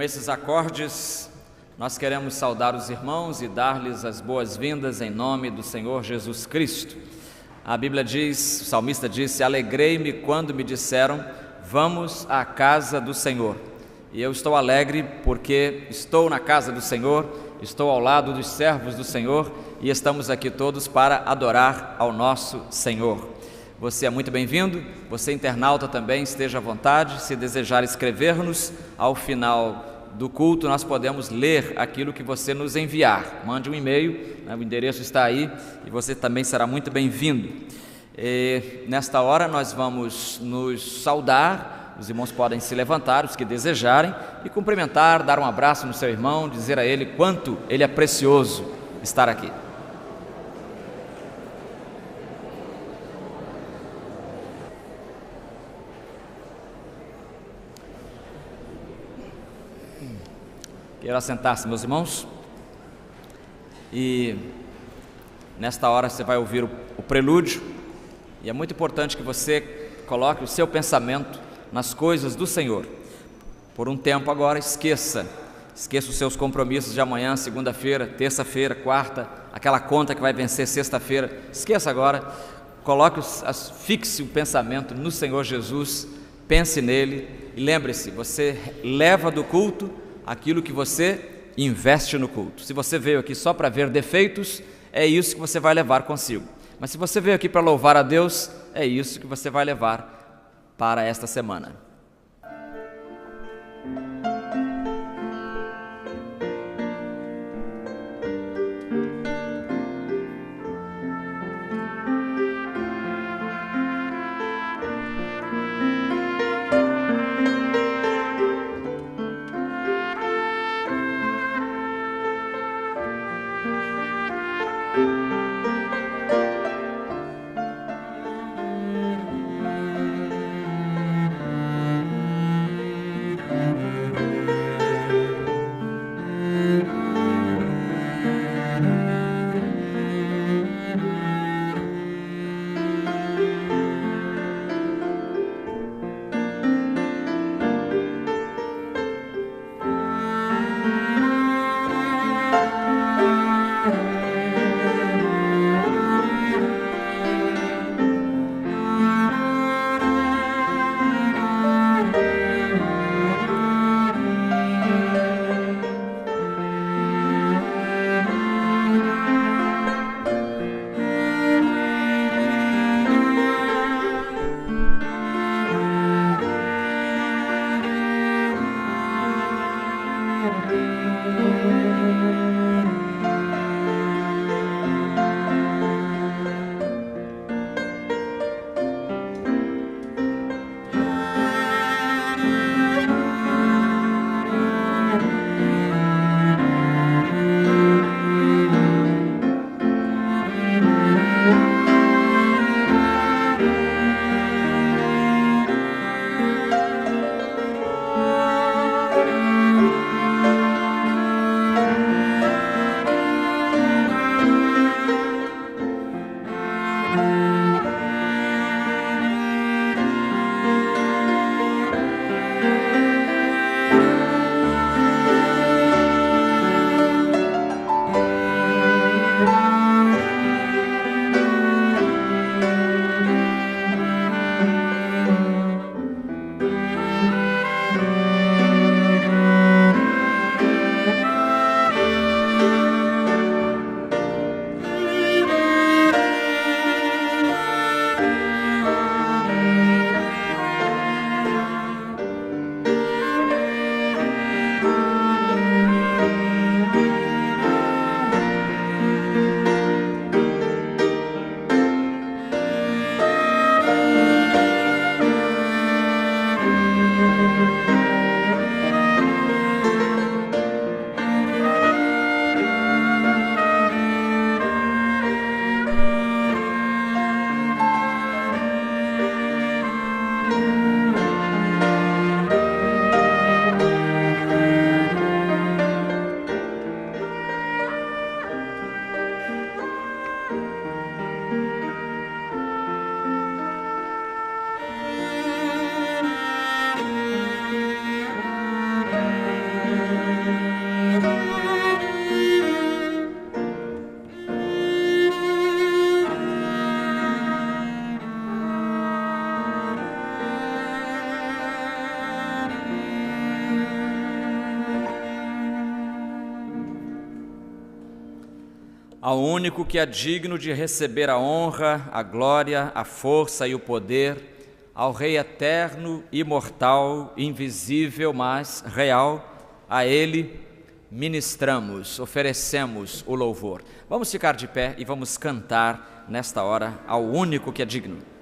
esses acordes, nós queremos saudar os irmãos e dar-lhes as boas-vindas em nome do Senhor Jesus Cristo. A Bíblia diz, o salmista disse: alegrei-me quando me disseram, vamos à casa do Senhor. E eu estou alegre porque estou na casa do Senhor, estou ao lado dos servos do Senhor e estamos aqui todos para adorar ao nosso Senhor. Você é muito bem-vindo, você internauta também, esteja à vontade. Se desejar escrever-nos, ao final do culto nós podemos ler aquilo que você nos enviar. Mande um e-mail, né? O endereço está aí e você também será muito bem-vindo. Nesta hora nós vamos nos saudar, os irmãos podem se levantar, os que desejarem, e cumprimentar, dar um abraço no seu irmão, dizer a ele quanto ele é precioso estar aqui. Quero assentar-se, meus irmãos, e nesta hora você vai ouvir o prelúdio, e é muito importante que você coloque o seu pensamento nas coisas do Senhor. Por um tempo agora, esqueça os seus compromissos de amanhã, segunda-feira, terça-feira, quarta, aquela conta que vai vencer sexta-feira, esqueça agora, fixe o pensamento no Senhor Jesus, pense nele, e lembre-se, você leva do culto aquilo que você investe no culto. Se você veio aqui só para ver defeitos, é isso que você vai levar consigo. Mas se você veio aqui para louvar a Deus, é isso que você vai levar para esta semana. ao único que é digno de receber a honra, a glória, a força e o poder, ao Rei eterno, imortal, invisível, mas real, a Ele ministramos, oferecemos o louvor. Vamos ficar de pé e vamos cantar nesta hora ao único que é digno.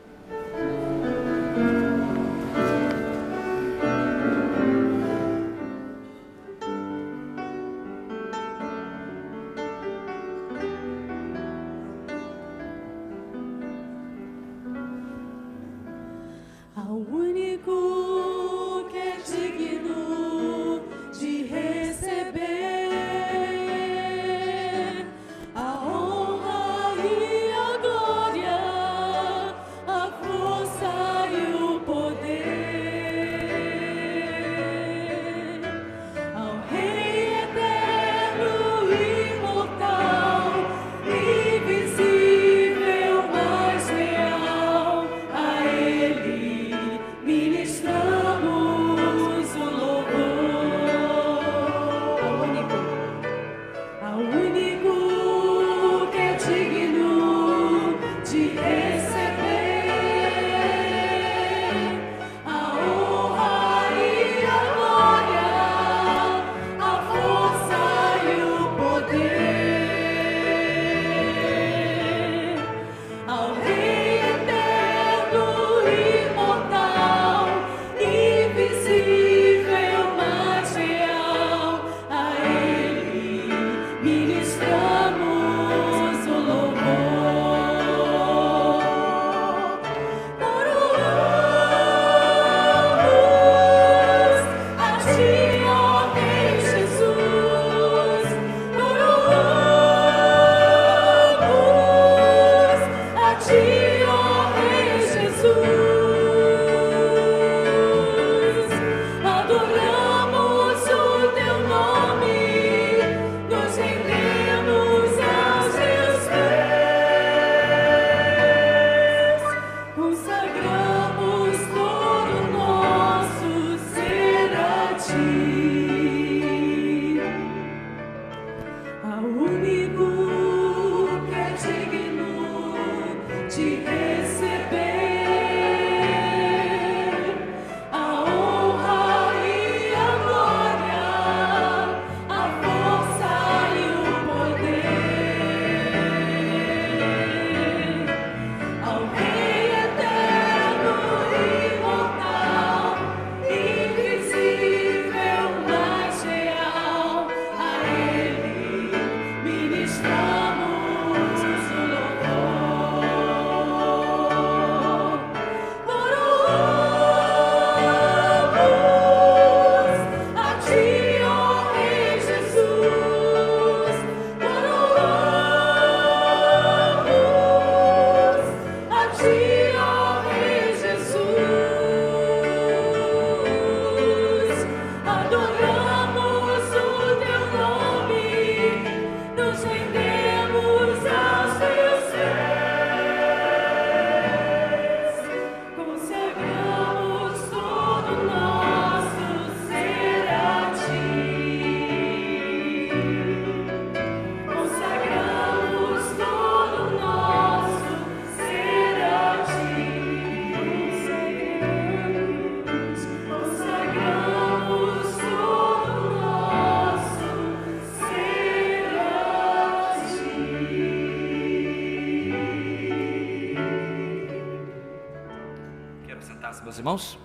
Meus irmãos,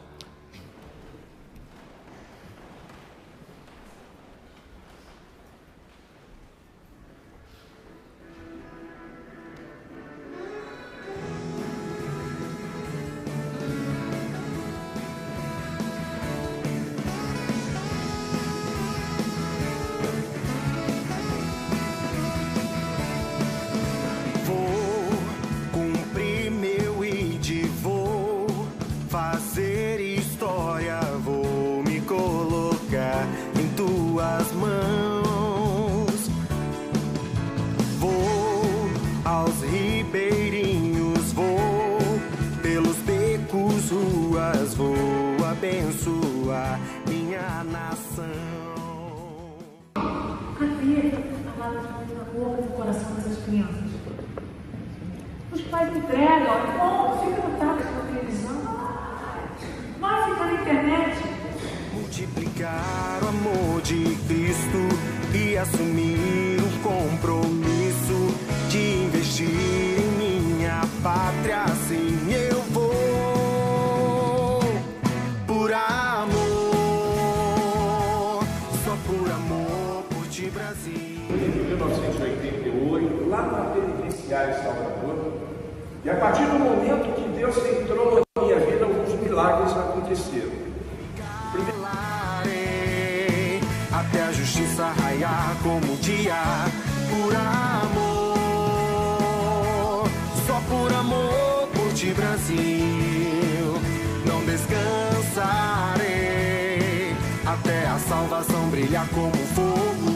abençoar minha nação. Havia palavras na boca, no coração dessas crianças. faz entrega, compra, fica no tablet na televisão, vai ficar na internet. Multiplicar o amor de Cristo e assumir o compromisso de investir em minha pátria, assim eu vou. Por amor, só por amor, por ti, Brasil. Em 1988, lá na penitenciária de Salvador, e a partir do momento que Deus entrou na minha vida, alguns milagres aconteceram. Até a justiça raiar como o dia, por amor, só por amor, por ti, Brasil, não descansarei, até a salvação brilhar como fogo.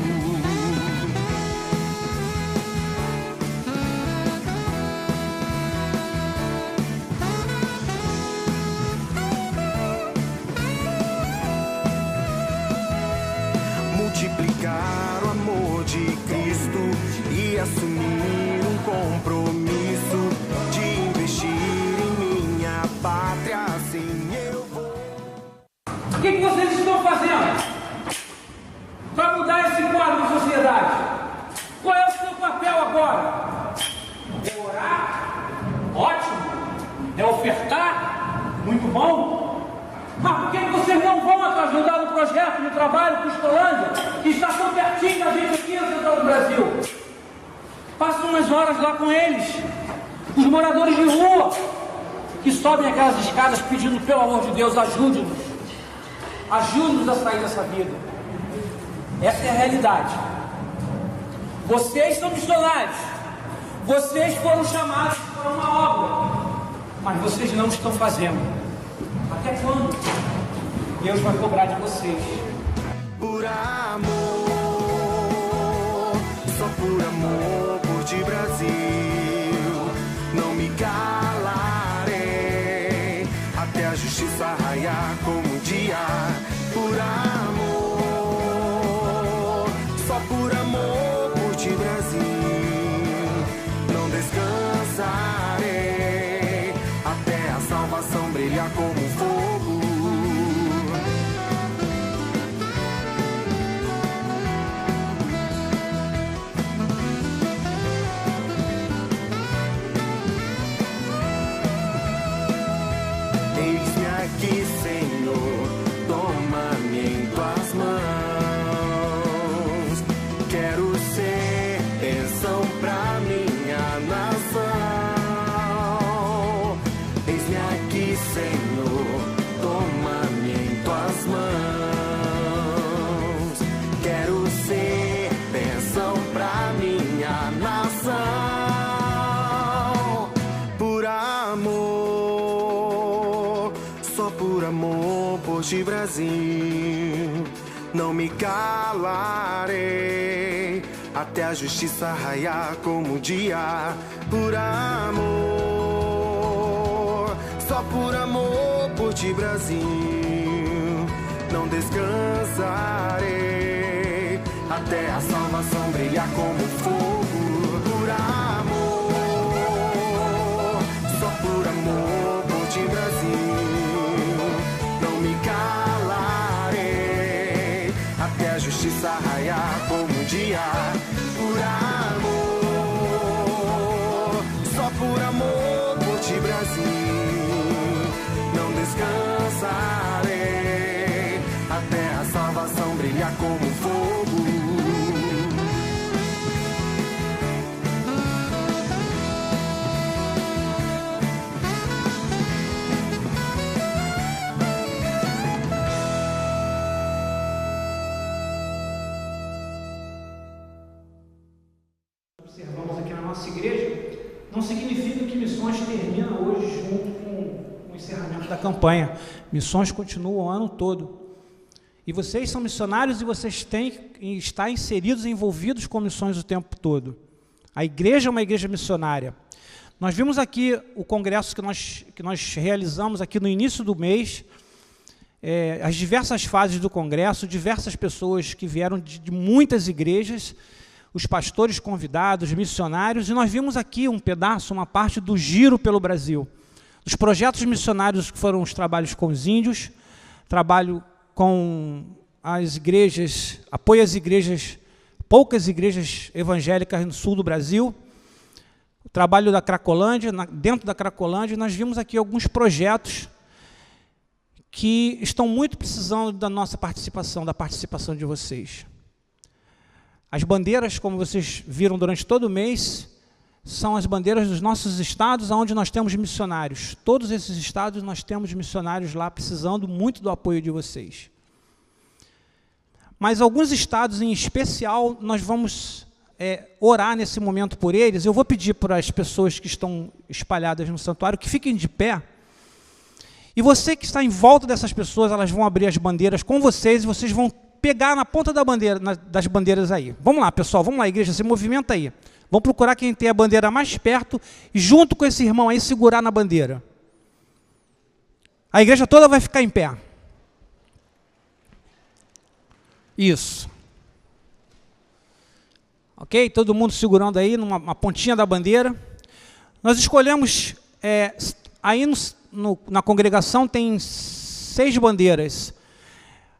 Multiplicar o amor de Cristo e assumir um compromisso de investir em minha pátria, assim eu vou. O que vocês estão fazendo para mudar esse quadro da sociedade? Qual é o seu papel agora? É orar? Ótimo. É ofertar? Muito bom. Mas por que vocês não vão ajudar no projeto de trabalho Cristolândia, que está tão pertinho da gente aqui no central do Brasil? Passa umas horas lá com eles, os moradores de rua, que sobem aquelas escadas pedindo, pelo amor de Deus, ajude-nos. Ajude-nos a sair dessa vida. Essa é a realidade. Vocês são missionários. Vocês foram chamados para uma obra, mas vocês não estão fazendo. Até quando Deus vai cobrar de vocês? Por amor, só por amor, por ti, Brasil, não me calarei, até a justiça raiar como um dia. Por amor, só por amor, por ti, Brasil, não descansarei, até a salvação brilhar como fogo. Eis-me aqui, Senhor, toma-me em tuas mãos. Quero ser bênção pra minha nação. Eis-me aqui, Senhor, toma-me em tuas mãos. Quero ser bênção pra minha nação. Por amor, só por amor, por ti, Brasil, não me calarei, até a justiça raiar como o dia. Por amor, só por amor, por ti, Brasil, não descansarei, até a salvação brilhar como fogo. Por amor, só por amor, por ti, Brasil, não me calarei, até a justiça raiar como um dia. Por amor, só por amor, por ti, Brasil, não descansarei, até a salvação brilhar como fogo. Observamos aqui na nossa igreja, não significa que missões termina hoje junto com o encerramento da campanha. Missões continuam o ano todo. E vocês são missionários e vocês têm que estar inseridos e envolvidos com missões o tempo todo. A igreja é uma igreja missionária. Nós vimos aqui o congresso que nós realizamos aqui no início do mês, as diversas fases do congresso, diversas pessoas que vieram de muitas igrejas, os pastores convidados, missionários, e nós vimos aqui um pedaço, uma parte do giro pelo Brasil. Os projetos missionários que foram os trabalhos com os índios, trabalho com as igrejas, apoio às igrejas, poucas igrejas evangélicas no sul do Brasil, o trabalho da Cracolândia, dentro da Cracolândia, nós vimos aqui alguns projetos que estão muito precisando da nossa participação, da participação de vocês. As bandeiras, como vocês viram durante todo o mês, são as bandeiras dos nossos estados, onde nós temos missionários. Todos esses estados nós temos missionários lá, precisando muito do apoio de vocês. Mas alguns estados em especial, nós vamos orar nesse momento por eles. Eu vou pedir para as pessoas que estão espalhadas no santuário que fiquem de pé. E você que está em volta dessas pessoas, elas vão abrir as bandeiras com vocês e vocês vão pegar na ponta da bandeira, das bandeiras aí. Vamos lá, pessoal, vamos lá, igreja, se movimenta aí. Vamos procurar quem tem a bandeira mais perto e junto com esse irmão aí segurar na bandeira. A igreja toda vai ficar em pé. Isso. Ok? Todo mundo segurando aí numa pontinha da bandeira. Nós escolhemos, aí na congregação tem 6 bandeiras.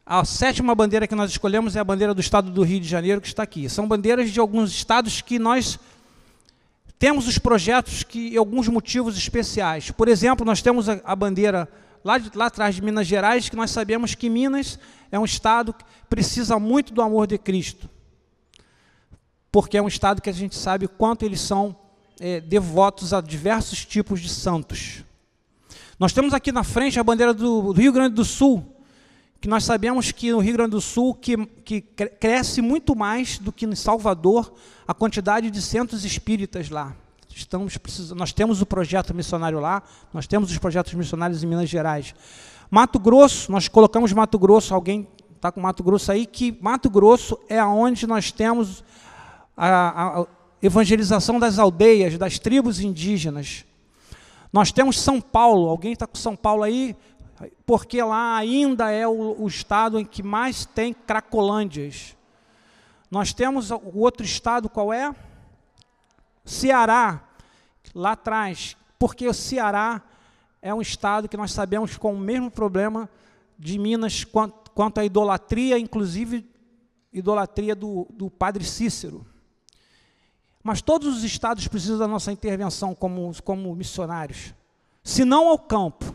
A 7ª bandeira que nós escolhemos é a bandeira do estado do Rio de Janeiro, que está aqui. São bandeiras de alguns estados que nós temos os projetos que alguns motivos especiais. Por exemplo, nós temos a bandeira lá atrás de Minas Gerais, que nós sabemos que Minas é um estado que precisa muito do amor de Cristo. Porque é um estado que a gente sabe quanto eles são devotos a diversos tipos de santos. Nós temos aqui na frente a bandeira do Rio Grande do Sul, que nós sabemos que no Rio Grande do Sul que cresce muito mais do que em Salvador a quantidade de centros espíritas lá. Nós temos o projeto missionário lá, nós temos os projetos missionários em Minas Gerais. Mato Grosso, nós colocamos Mato Grosso, alguém está com Mato Grosso aí, que Mato Grosso é onde nós temos a evangelização das aldeias, das tribos indígenas. Nós temos São Paulo, alguém está com São Paulo aí? Porque lá ainda é o estado em que mais tem cracolândias. Nós temos o outro estado, qual é? Ceará, lá atrás, porque o Ceará é um estado que nós sabemos com o mesmo problema de Minas quanto à idolatria, inclusive idolatria do padre Cícero. Mas todos os estados precisam da nossa intervenção como missionários, se não ao campo,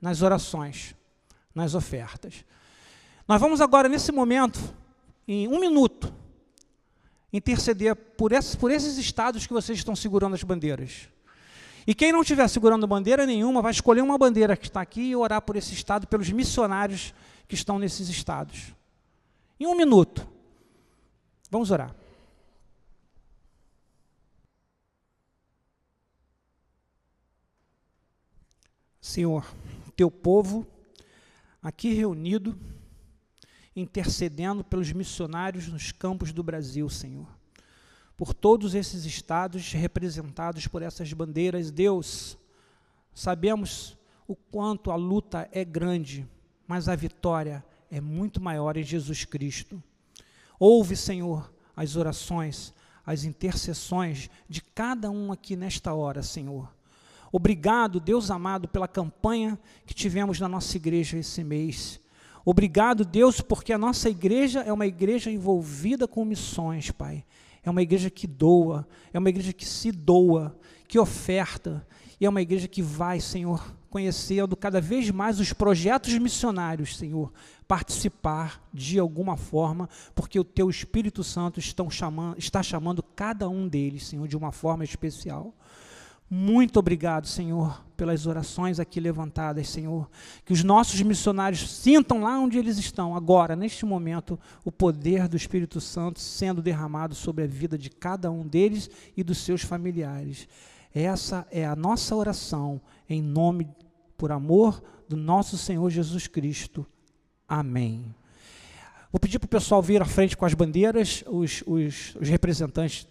nas orações, nas ofertas. Nós vamos agora, nesse momento, em 1 minuto, interceder por esses estados que vocês estão segurando as bandeiras. E quem não estiver segurando bandeira nenhuma, vai escolher uma bandeira que está aqui e orar por esse estado, pelos missionários que estão nesses estados. Em 1 minuto. Vamos orar. Senhor, teu povo aqui reunido, intercedendo pelos missionários nos campos do Brasil, Senhor. Por todos esses estados representados por essas bandeiras, Deus, sabemos o quanto a luta é grande, mas a vitória é muito maior em Jesus Cristo. Ouve, Senhor, as orações, as intercessões de cada um aqui nesta hora, Senhor. Obrigado, Deus amado, pela campanha que tivemos na nossa igreja esse mês. Obrigado, Deus, porque a nossa igreja é uma igreja envolvida com missões, Pai. É uma igreja que doa, é uma igreja que se doa, que oferta, e é uma igreja que vai, Senhor, conhecendo cada vez mais os projetos missionários, Senhor, participar de alguma forma, porque o Teu Espírito Santo está chamando cada um deles, Senhor, de uma forma especial. Muito obrigado, Senhor, pelas orações aqui levantadas, Senhor. Que os nossos missionários sintam lá onde eles estão, agora, neste momento, o poder do Espírito Santo sendo derramado sobre a vida de cada um deles e dos seus familiares. Essa é a nossa oração, em nome, por amor do nosso Senhor Jesus Cristo. Amém. Vou pedir para o pessoal vir à frente com as bandeiras, os representantes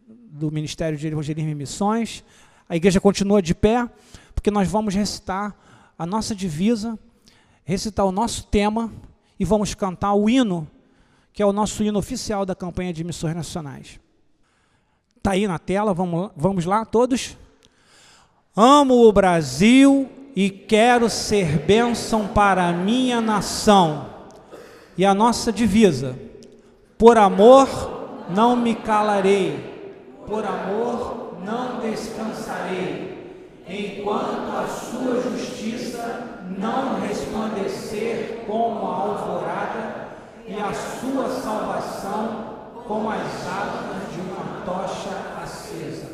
do Ministério de Evangelismo e Missões. A igreja continua de pé, porque nós vamos recitar a nossa divisa, recitar o nosso tema e vamos cantar o hino, que é o nosso hino oficial da campanha de missões nacionais. Está aí na tela, vamos lá todos? Amo o Brasil e quero ser bênção para a minha nação. E a nossa divisa: por amor não me calarei, por amor não descansarei, enquanto a sua justiça não resplandecer como a alvorada e a sua salvação como as águas de uma tocha acesa.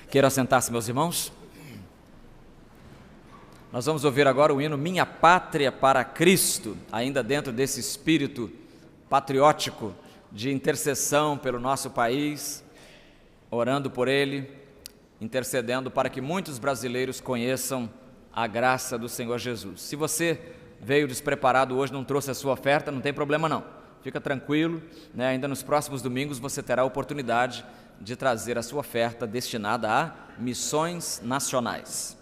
Queira sentar-se, meus irmãos. Nós vamos ouvir agora o hino Minha Pátria para Cristo, ainda dentro desse espírito patriótico de intercessão pelo nosso país, orando por ele, intercedendo para que muitos brasileiros conheçam a graça do Senhor Jesus. Se você veio despreparado hoje, não trouxe a sua oferta, não tem problema não. Fica tranquilo, né? Ainda nos próximos domingos você terá a oportunidade de trazer a sua oferta destinada a missões nacionais.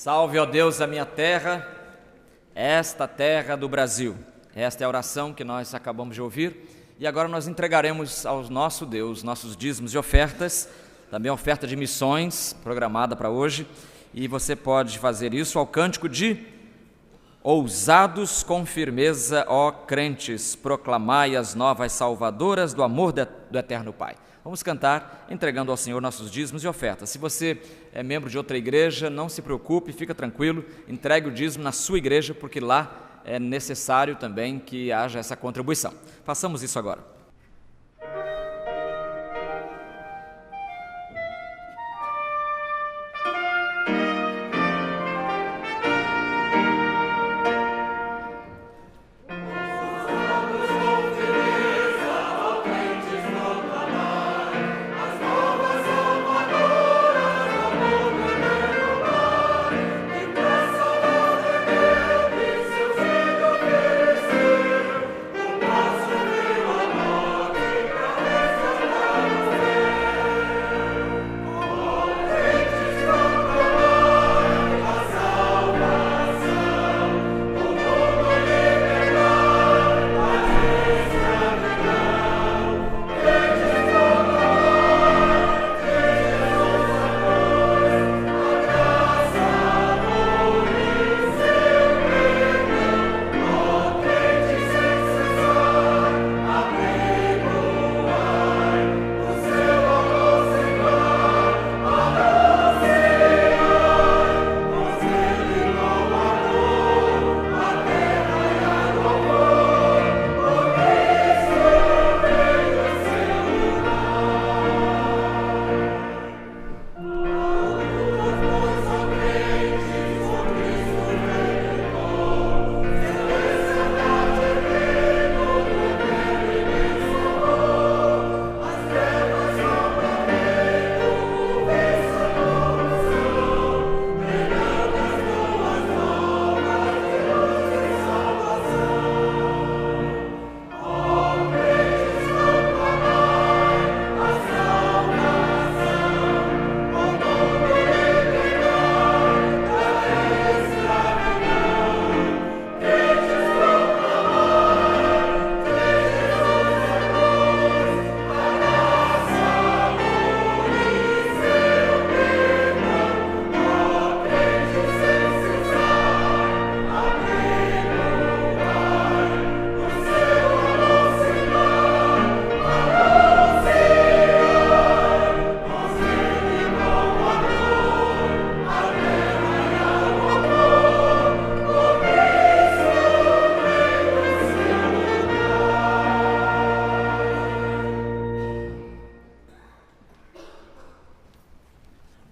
Salve, ó Deus, a minha terra, esta terra do Brasil. Esta é a oração que nós acabamos de ouvir. E agora nós entregaremos ao nosso Deus nossos dízimos e ofertas, também a oferta de missões programada para hoje. E você pode fazer isso ao cântico de Ousados com firmeza, ó crentes, proclamai as novas salvadoras do amor do Eterno Pai. Vamos cantar entregando ao Senhor nossos dízimos e ofertas. Se você é membro de outra igreja, não se preocupe, fica tranquilo, entregue o dízimo na sua igreja, porque lá é necessário também que haja essa contribuição. Façamos isso agora. Amor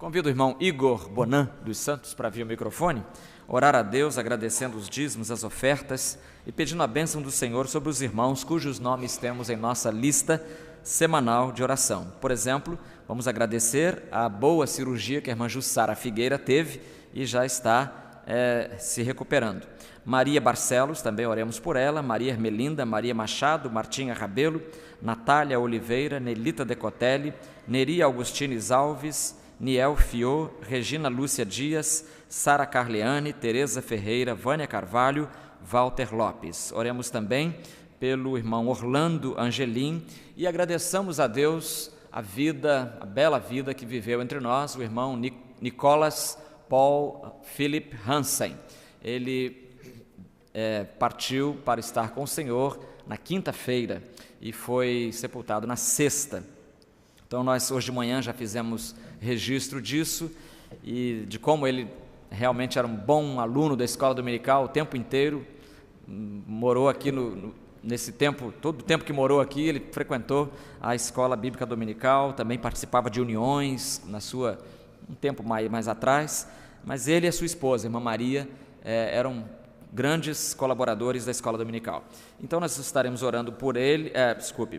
Convido o irmão Igor Bonan dos Santos para vir ao microfone, orar a Deus agradecendo os dízimos, as ofertas e pedindo a bênção do Senhor sobre os irmãos cujos nomes temos em nossa lista semanal de oração. Por exemplo, vamos agradecer a boa cirurgia que a irmã Jussara Figueira teve e já está se recuperando. Maria Barcelos, também oremos por ela, Maria Ermelinda, Maria Machado, Martinha Rabelo, Natália Oliveira, Nelita Decotelli, Neri Augustines Alves, Niel Fiô, Regina Lúcia Dias, Sara Carleane, Tereza Ferreira, Vânia Carvalho, Walter Lopes. Oremos também pelo irmão Orlando Angelim e agradeçamos a Deus a bela vida que viveu entre nós, o irmão Nicolas Paul Philip Hansen. Ele partiu para estar com o Senhor na quinta-feira e foi sepultado na sexta. Então nós hoje de manhã já fizemos registro disso e de como ele realmente era um bom aluno da escola dominical o tempo inteiro, morou aqui nesse tempo, todo o tempo que morou aqui ele frequentou a escola bíblica dominical, também participava de uniões um tempo mais atrás, mas ele e a sua esposa, a irmã Maria, eram grandes colaboradores da escola dominical. Então nós estaremos orando por ele,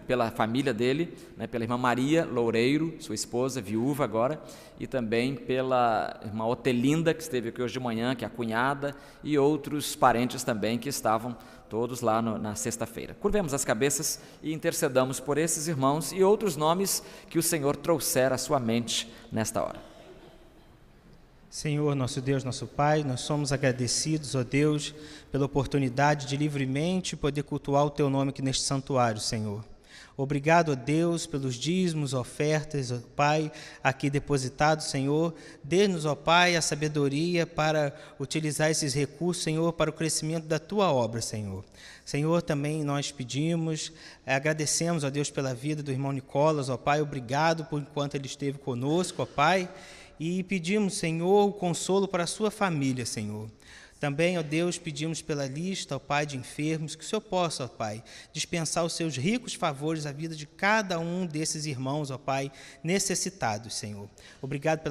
pela família dele, pela irmã Maria Loureiro, sua esposa, viúva agora, e também pela irmã Otelinda, que esteve aqui hoje de manhã, que é a cunhada, e outros parentes também que estavam todos lá na sexta-feira. Curvemos as cabeças e intercedamos por esses irmãos e outros nomes que o Senhor trouxer à sua mente nesta hora. Senhor, nosso Deus, nosso Pai, nós somos agradecidos, ó Deus, pela oportunidade de livremente poder cultuar o Teu nome aqui neste santuário, Senhor. Obrigado, ó Deus, pelos dízimos, ofertas, ó Pai, aqui depositados, Senhor. Dê-nos, ó Pai, a sabedoria para utilizar esses recursos, Senhor, para o crescimento da Tua obra, Senhor. Senhor, também nós pedimos, agradecemos, ó Deus, pela vida do irmão Nicolas, ó Pai. Obrigado por enquanto ele esteve conosco, ó Pai. E pedimos, Senhor, o consolo para a sua família, Senhor. Também, ó Deus, pedimos pela lista, ó Pai, de enfermos, que o Senhor possa, ó Pai, dispensar os seus ricos favores à vida de cada um desses irmãos, ó Pai, necessitados, Senhor. Obrigado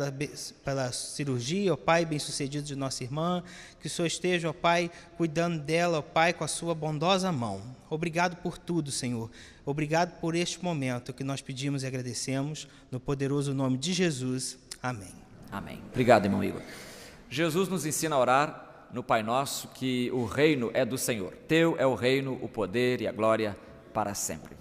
pela cirurgia, ó Pai, bem-sucedida de nossa irmã, que o Senhor esteja, ó Pai, cuidando dela, ó Pai, com a sua bondosa mão. Obrigado por tudo, Senhor. Obrigado por este momento que nós pedimos e agradecemos, no poderoso nome de Jesus. Amém. Amém. Obrigado, irmão Igor. Jesus nos ensina a orar no Pai Nosso que o reino é do Senhor. Teu é o reino, o poder e a glória para sempre.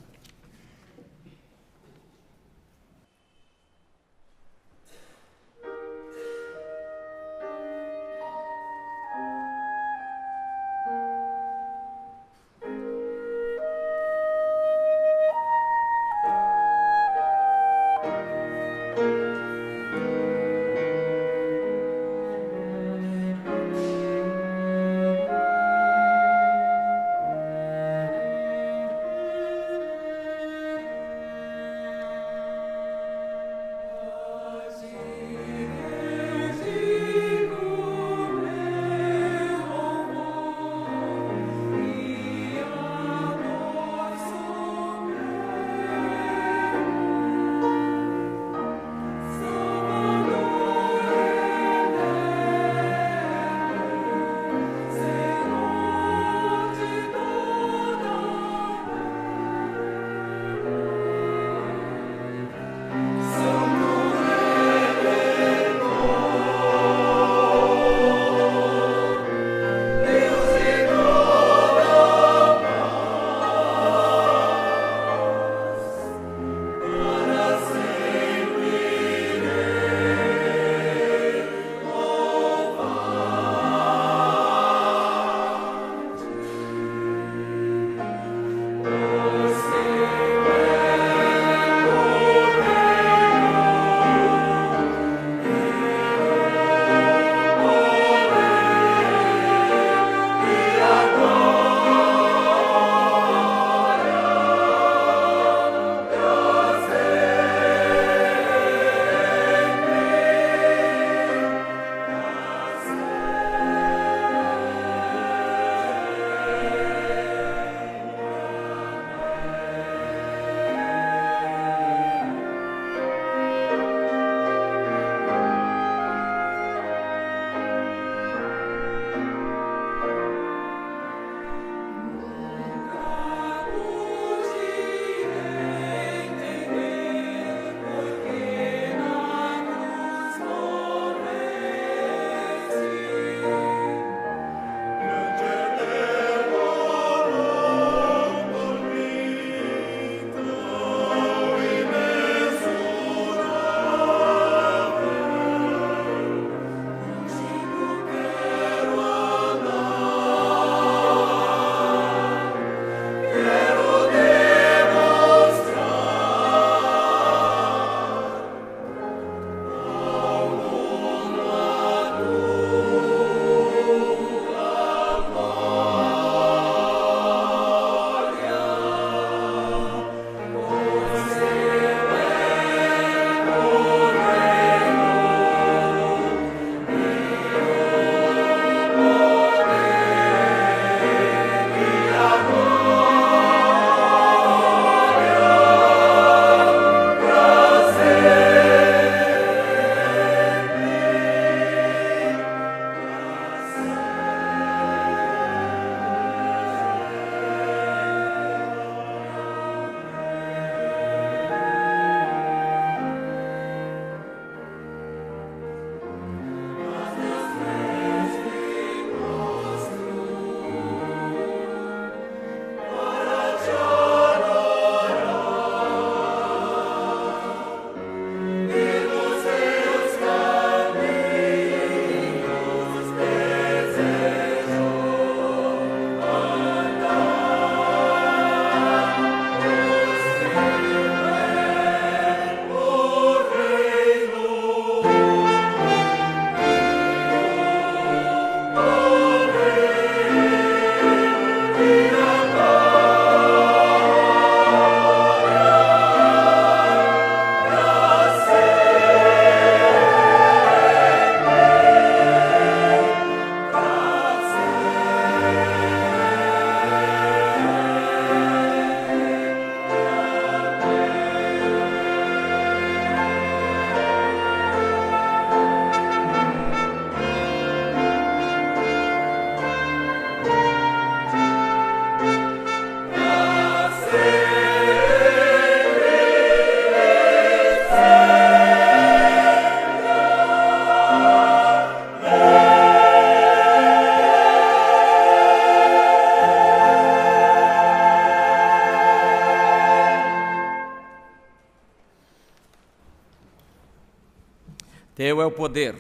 Teu é o poder,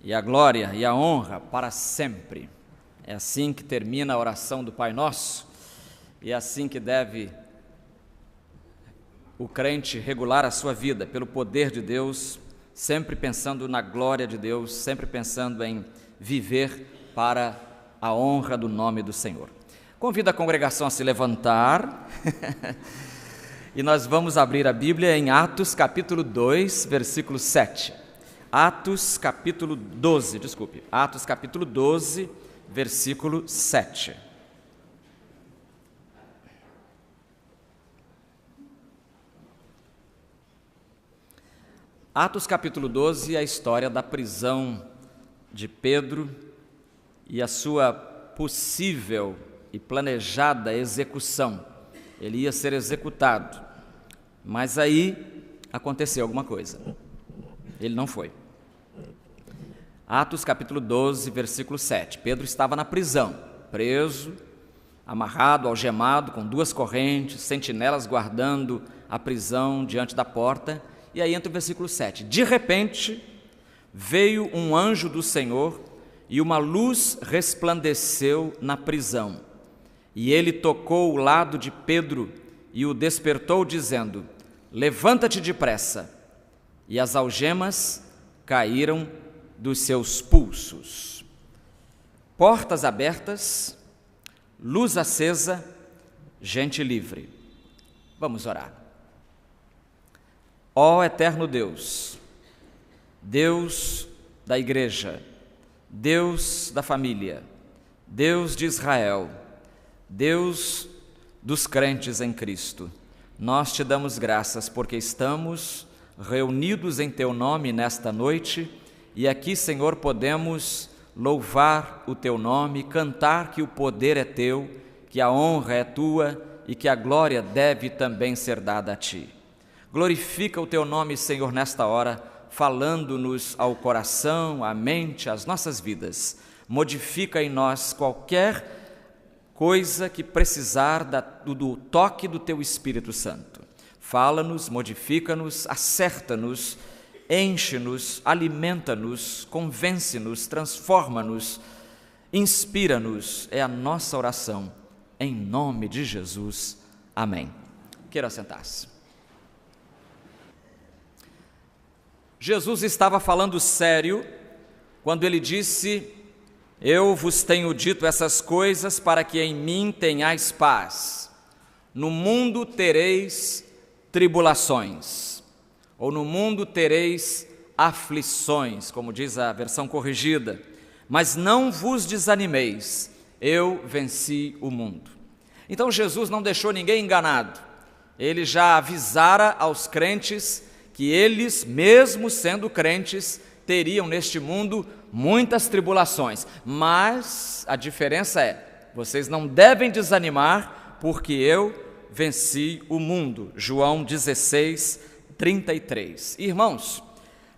e a glória e a honra para sempre. É assim que termina a oração do Pai Nosso, e é assim que deve o crente regular a sua vida, pelo poder de Deus, sempre pensando na glória de Deus, sempre pensando em viver para a honra do nome do Senhor. Convido a congregação a se levantar e nós vamos abrir a Bíblia em Atos capítulo 2, versículo 7. Atos capítulo 12, versículo 7. Atos capítulo 12 é a história da prisão de Pedro e a sua possível e planejada execução. Ele ia ser executado, mas aí aconteceu alguma coisa. Ele não foi. Atos capítulo 12, versículo 7. Pedro estava na prisão, preso, amarrado, algemado, com 2 correntes, sentinelas guardando a prisão diante da porta. E aí entra o versículo 7. De repente, veio um anjo do Senhor e uma luz resplandeceu na prisão. E ele tocou o lado de Pedro e o despertou, dizendo: levanta-te depressa. E as algemas caíram dos seus pulsos. Portas abertas, luz acesa, gente livre. Vamos orar. Ó eterno Deus, Deus da igreja, Deus da família, Deus de Israel, Deus dos crentes em Cristo, nós te damos graças porque estamos reunidos em teu nome nesta noite e aqui, Senhor, podemos louvar o teu nome, cantar que o poder é teu, que a honra é tua e que a glória deve também ser dada a ti. Glorifica o teu nome, Senhor, nesta hora, falando-nos ao coração, à mente, às nossas vidas. Modifica em nós qualquer coisa que precisar do toque do teu Espírito Santo. Fala-nos, modifica-nos, acerta-nos, enche-nos, alimenta-nos, convence-nos, transforma-nos, inspira-nos. É a nossa oração, em nome de Jesus. Amém. Queira sentar-se. Jesus estava falando sério quando ele disse: eu vos tenho dito essas coisas para que em mim tenhais paz. No mundo tereis tribulações, ou no mundo tereis aflições, como diz a versão corrigida, mas não vos desanimeis, eu venci o mundo. Então Jesus não deixou ninguém enganado, ele já avisara aos crentes que eles, mesmo sendo crentes, teriam neste mundo muitas tribulações, mas a diferença é, vocês não devem desanimar, porque eu venci o mundo. João 16, 33. Irmãos,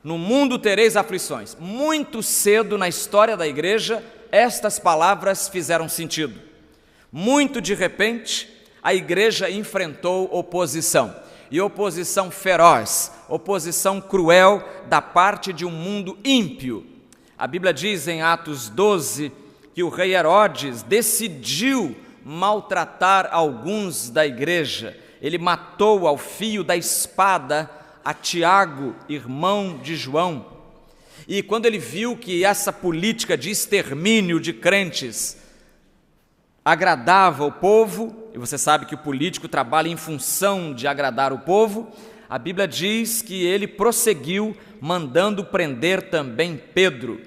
no mundo tereis aflições. Muito cedo na história da igreja, estas palavras fizeram sentido. Muito de repente, a igreja enfrentou oposição, e oposição feroz, oposição cruel da parte de um mundo ímpio. A Bíblia diz em Atos 12 que o rei Herodes decidiu maltratar alguns da igreja. Ele matou ao fio da espada a Tiago, irmão de João. E quando ele viu que essa política de extermínio de crentes agradava o povo, e você sabe que o político trabalha em função de agradar o povo, a Bíblia diz que ele prosseguiu mandando prender também Pedro.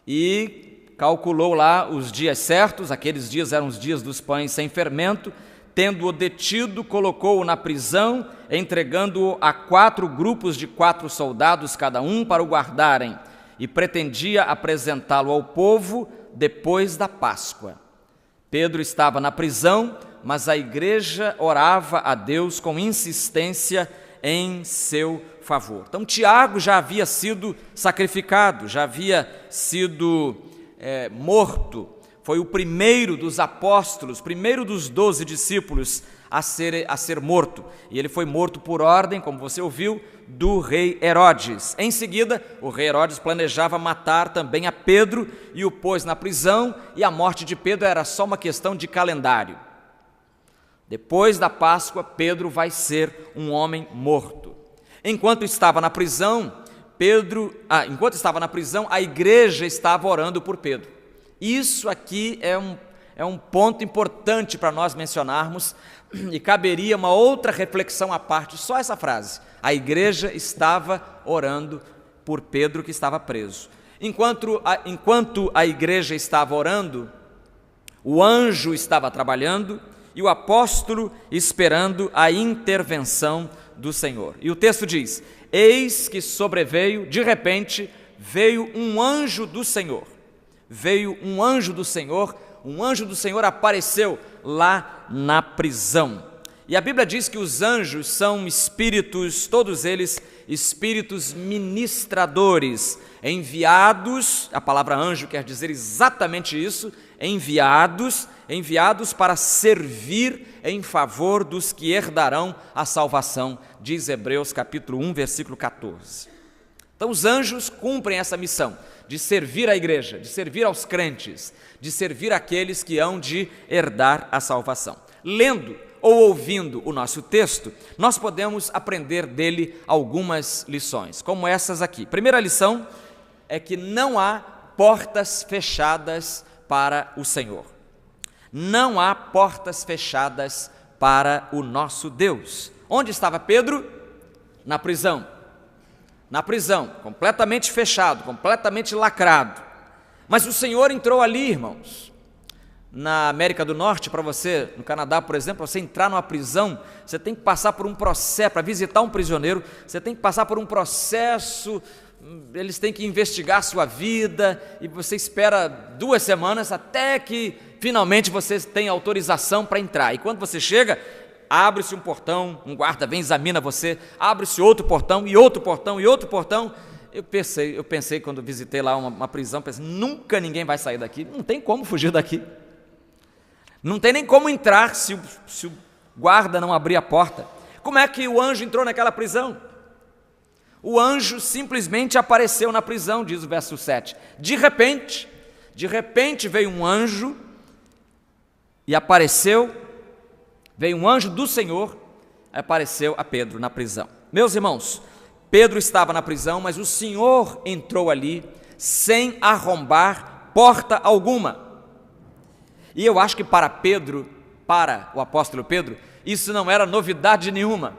E calculou lá os dias certos, aqueles dias eram os dias dos pães sem fermento, tendo-o detido, colocou-o na prisão, entregando-o a 4 grupos de 4 soldados cada um para o guardarem, e pretendia apresentá-lo ao povo depois da Páscoa. Pedro estava na prisão, mas a igreja orava a Deus com insistência em seu favor. Então Tiago já havia sido sacrificado, já havia sido morto. Foi o primeiro dos apóstolos, primeiro dos 12 discípulos a ser morto. E ele foi morto por ordem, como você ouviu, do rei Herodes. Em seguida, o rei Herodes planejava matar também a Pedro e o pôs na prisão, e a morte de Pedro era só uma questão de calendário. Depois da Páscoa, Pedro vai ser um homem morto. Enquanto estava na prisão, a igreja estava orando por Pedro. Isso aqui é um ponto importante para nós mencionarmos, e caberia uma outra reflexão à parte, só essa frase. A igreja estava orando por Pedro, que estava preso. Enquanto a igreja estava orando, o anjo estava trabalhando e o apóstolo esperando a intervenção do Senhor. E o texto diz: eis que sobreveio, de repente, veio um anjo do Senhor. Veio um anjo do Senhor, um anjo do Senhor apareceu lá na prisão. E a Bíblia diz que os anjos são espíritos, todos eles espíritos ministradores, enviados, a palavra anjo quer dizer exatamente isso, enviados para servir em favor dos que herdarão a salvação, diz Hebreus capítulo 1, versículo 14. Então os anjos cumprem essa missão de servir a igreja, de servir aos crentes, de servir aqueles que hão de herdar a salvação. Lendo ou ouvindo o nosso texto, nós podemos aprender dele algumas lições, como essas aqui. Primeira lição é que não há portas fechadas para o Senhor. Não há portas fechadas para o nosso Deus. Onde estava Pedro? Na prisão. Na prisão, completamente fechado, completamente lacrado. Mas o Senhor entrou ali, irmãos. Na América do Norte, para você, no Canadá, por exemplo, para você entrar numa prisão, você tem que passar por um processo, para visitar um prisioneiro, você tem que passar por um processo, eles têm que investigar a sua vida, e você espera 2 semanas até que finalmente você tem autorização para entrar. E quando você chega, abre-se um portão, um guarda vem, examina você, abre-se outro portão, e outro portão, e outro portão. Eu pensei quando visitei lá uma prisão, pensei, nunca ninguém vai sair daqui, não tem como fugir daqui. Não tem nem como entrar se o guarda não abrir a porta. Como é que o anjo entrou naquela prisão? O anjo simplesmente apareceu na prisão, diz o verso 7. De repente veio um anjo e apareceu, veio um anjo do Senhor, apareceu a Pedro na prisão. Meus irmãos, Pedro estava na prisão, mas o Senhor entrou ali sem arrombar porta alguma. E eu acho que para o apóstolo Pedro, isso não era novidade nenhuma.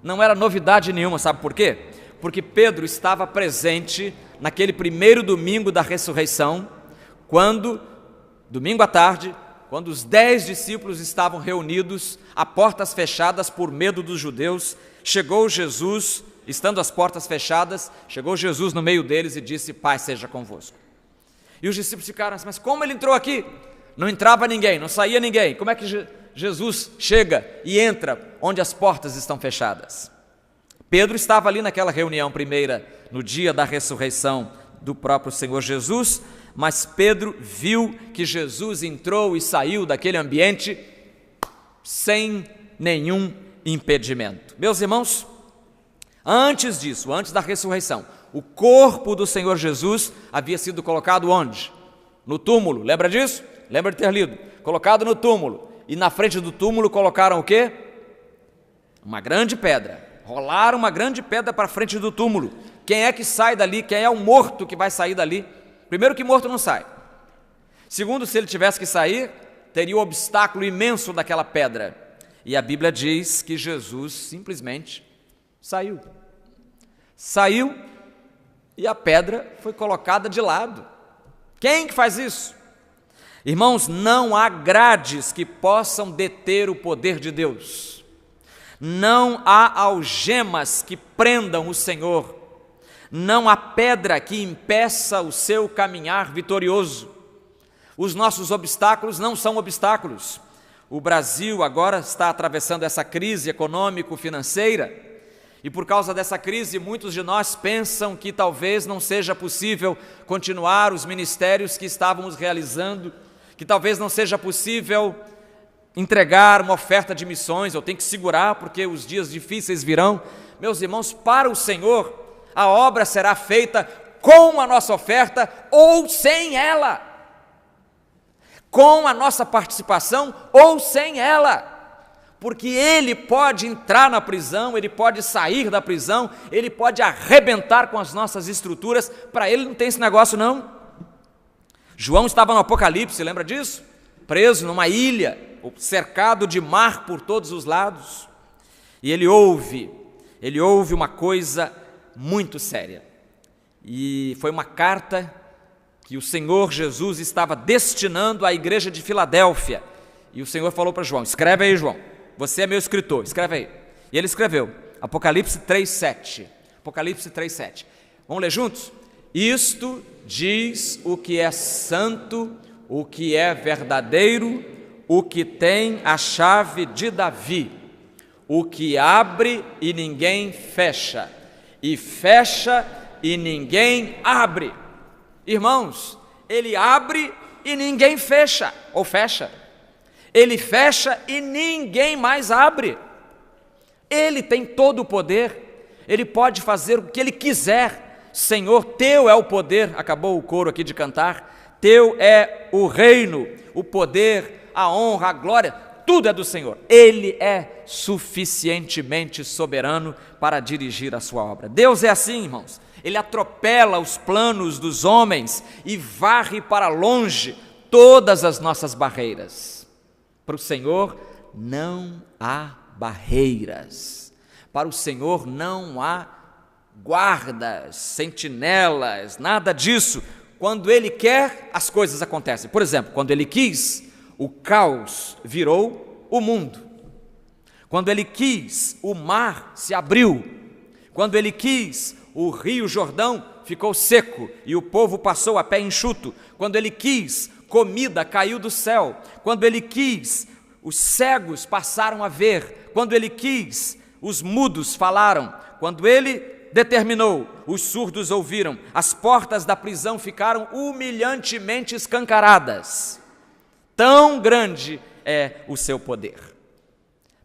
Não era novidade nenhuma, sabe por quê? Porque Pedro estava presente naquele primeiro domingo da ressurreição, domingo à tarde, quando os 10 discípulos estavam reunidos, a portas fechadas por medo dos judeus, chegou Jesus, estando as portas fechadas, chegou Jesus no meio deles e disse: paz seja convosco. E os discípulos ficaram assim, mas como ele entrou aqui? Não entrava ninguém, não saía ninguém. Como é que Jesus chega e entra onde as portas estão fechadas? Pedro estava ali naquela reunião primeira, no dia da ressurreição do próprio Senhor Jesus, mas Pedro viu que Jesus entrou e saiu daquele ambiente sem nenhum impedimento. Meus irmãos, antes disso, antes da ressurreição, o corpo do Senhor Jesus havia sido colocado onde? No túmulo, lembra disso? Lembra de ter lido? Colocado no túmulo. E na frente do túmulo colocaram o quê? Uma grande pedra. Rolaram uma grande pedra para frente do túmulo. Quem é que sai dali? Quem é o morto que vai sair dali? Primeiro que morto não sai. Segundo, se ele tivesse que sair, teria o obstáculo imenso daquela pedra. E a Bíblia diz que Jesus simplesmente saiu. Saiu e a pedra foi colocada de lado. Quem que faz isso? Irmãos, não há grades que possam deter o poder de Deus. Não há algemas que prendam o Senhor. Não há pedra que impeça o seu caminhar vitorioso. Os nossos obstáculos não são obstáculos. O Brasil agora está atravessando essa crise econômico-financeira e por causa dessa crise muitos de nós pensam que talvez não seja possível continuar os ministérios que estávamos realizando, que talvez não seja possível entregar uma oferta de missões, eu tenho que segurar porque os dias difíceis virão. Meus irmãos, para o Senhor, a obra será feita com a nossa oferta ou sem ela, com a nossa participação ou sem ela, porque Ele pode entrar na prisão, Ele pode sair da prisão, Ele pode arrebentar com as nossas estruturas. Para Ele não tem esse negócio não. João estava no Apocalipse, lembra disso? Preso numa ilha, cercado de mar por todos os lados, e ele ouve uma coisa muito séria, e foi uma carta que o Senhor Jesus estava destinando à igreja de Filadélfia, e o Senhor falou para João: escreve aí, João, você é meu escritor, escreve aí. E ele escreveu, Apocalipse 3:7, Apocalipse 3:7, vamos ler juntos? Isto diz o que é santo, o que é verdadeiro, o que tem a chave de Davi, o que abre e ninguém fecha, e fecha e ninguém abre. Irmãos, Ele abre e ninguém fecha, ou fecha. Ele fecha e ninguém mais abre. Ele tem todo o poder, Ele pode fazer o que Ele quiser. Senhor, Teu é o poder, acabou o coro aqui de cantar, Teu é o reino, o poder, a honra, a glória, tudo é do Senhor. Ele é suficientemente soberano para dirigir a sua obra. Deus é assim, irmãos, Ele atropela os planos dos homens e varre para longe todas as nossas barreiras. Para o Senhor não há barreiras, para o Senhor não há guardas, sentinelas, nada disso. Quando Ele quer, as coisas acontecem. Por exemplo, quando Ele quis, o caos virou o mundo. Quando Ele quis, o mar se abriu. Quando Ele quis, o rio Jordão ficou seco e o povo passou a pé enxuto. Quando Ele quis, comida caiu do céu. Quando Ele quis, os cegos passaram a ver. Quando Ele quis, os mudos falaram. Quando Ele determinou, os surdos ouviram. As portas da prisão ficaram humilhantemente escancaradas. Tão grande é o seu poder.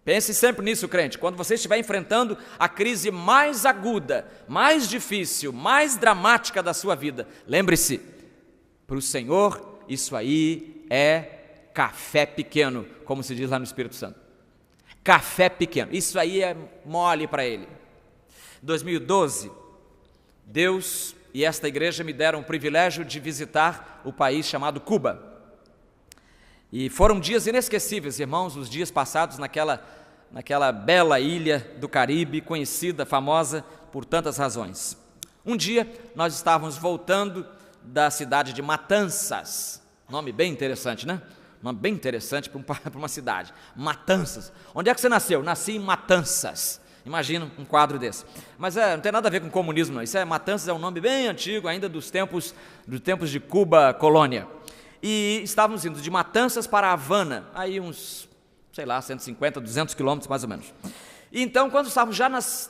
Pense sempre nisso, crente. Quando você estiver enfrentando a crise mais aguda, mais difícil, mais dramática da sua vida, lembre-se, para o Senhor isso aí é café pequeno, como se diz lá no Espírito Santo. Café pequeno, isso aí é mole para Ele. Em 2012, Deus e esta igreja me deram o privilégio de visitar o país chamado Cuba. E foram dias inesquecíveis, irmãos, os dias passados naquela bela ilha do Caribe, conhecida, famosa por tantas razões. Um dia nós estávamos voltando da cidade de Matanzas, nome bem interessante, né? Nome bem interessante para uma cidade, Matanzas. Onde é que você nasceu? Nasci em Matanzas. Imagina um quadro desse. Mas não tem nada a ver com comunismo, não. Isso Matanzas é um nome bem antigo, ainda dos tempos de Cuba, colônia. E estávamos indo de Matanzas para Havana, aí uns, 150, 200 quilômetros mais ou menos. E então, quando estávamos já nas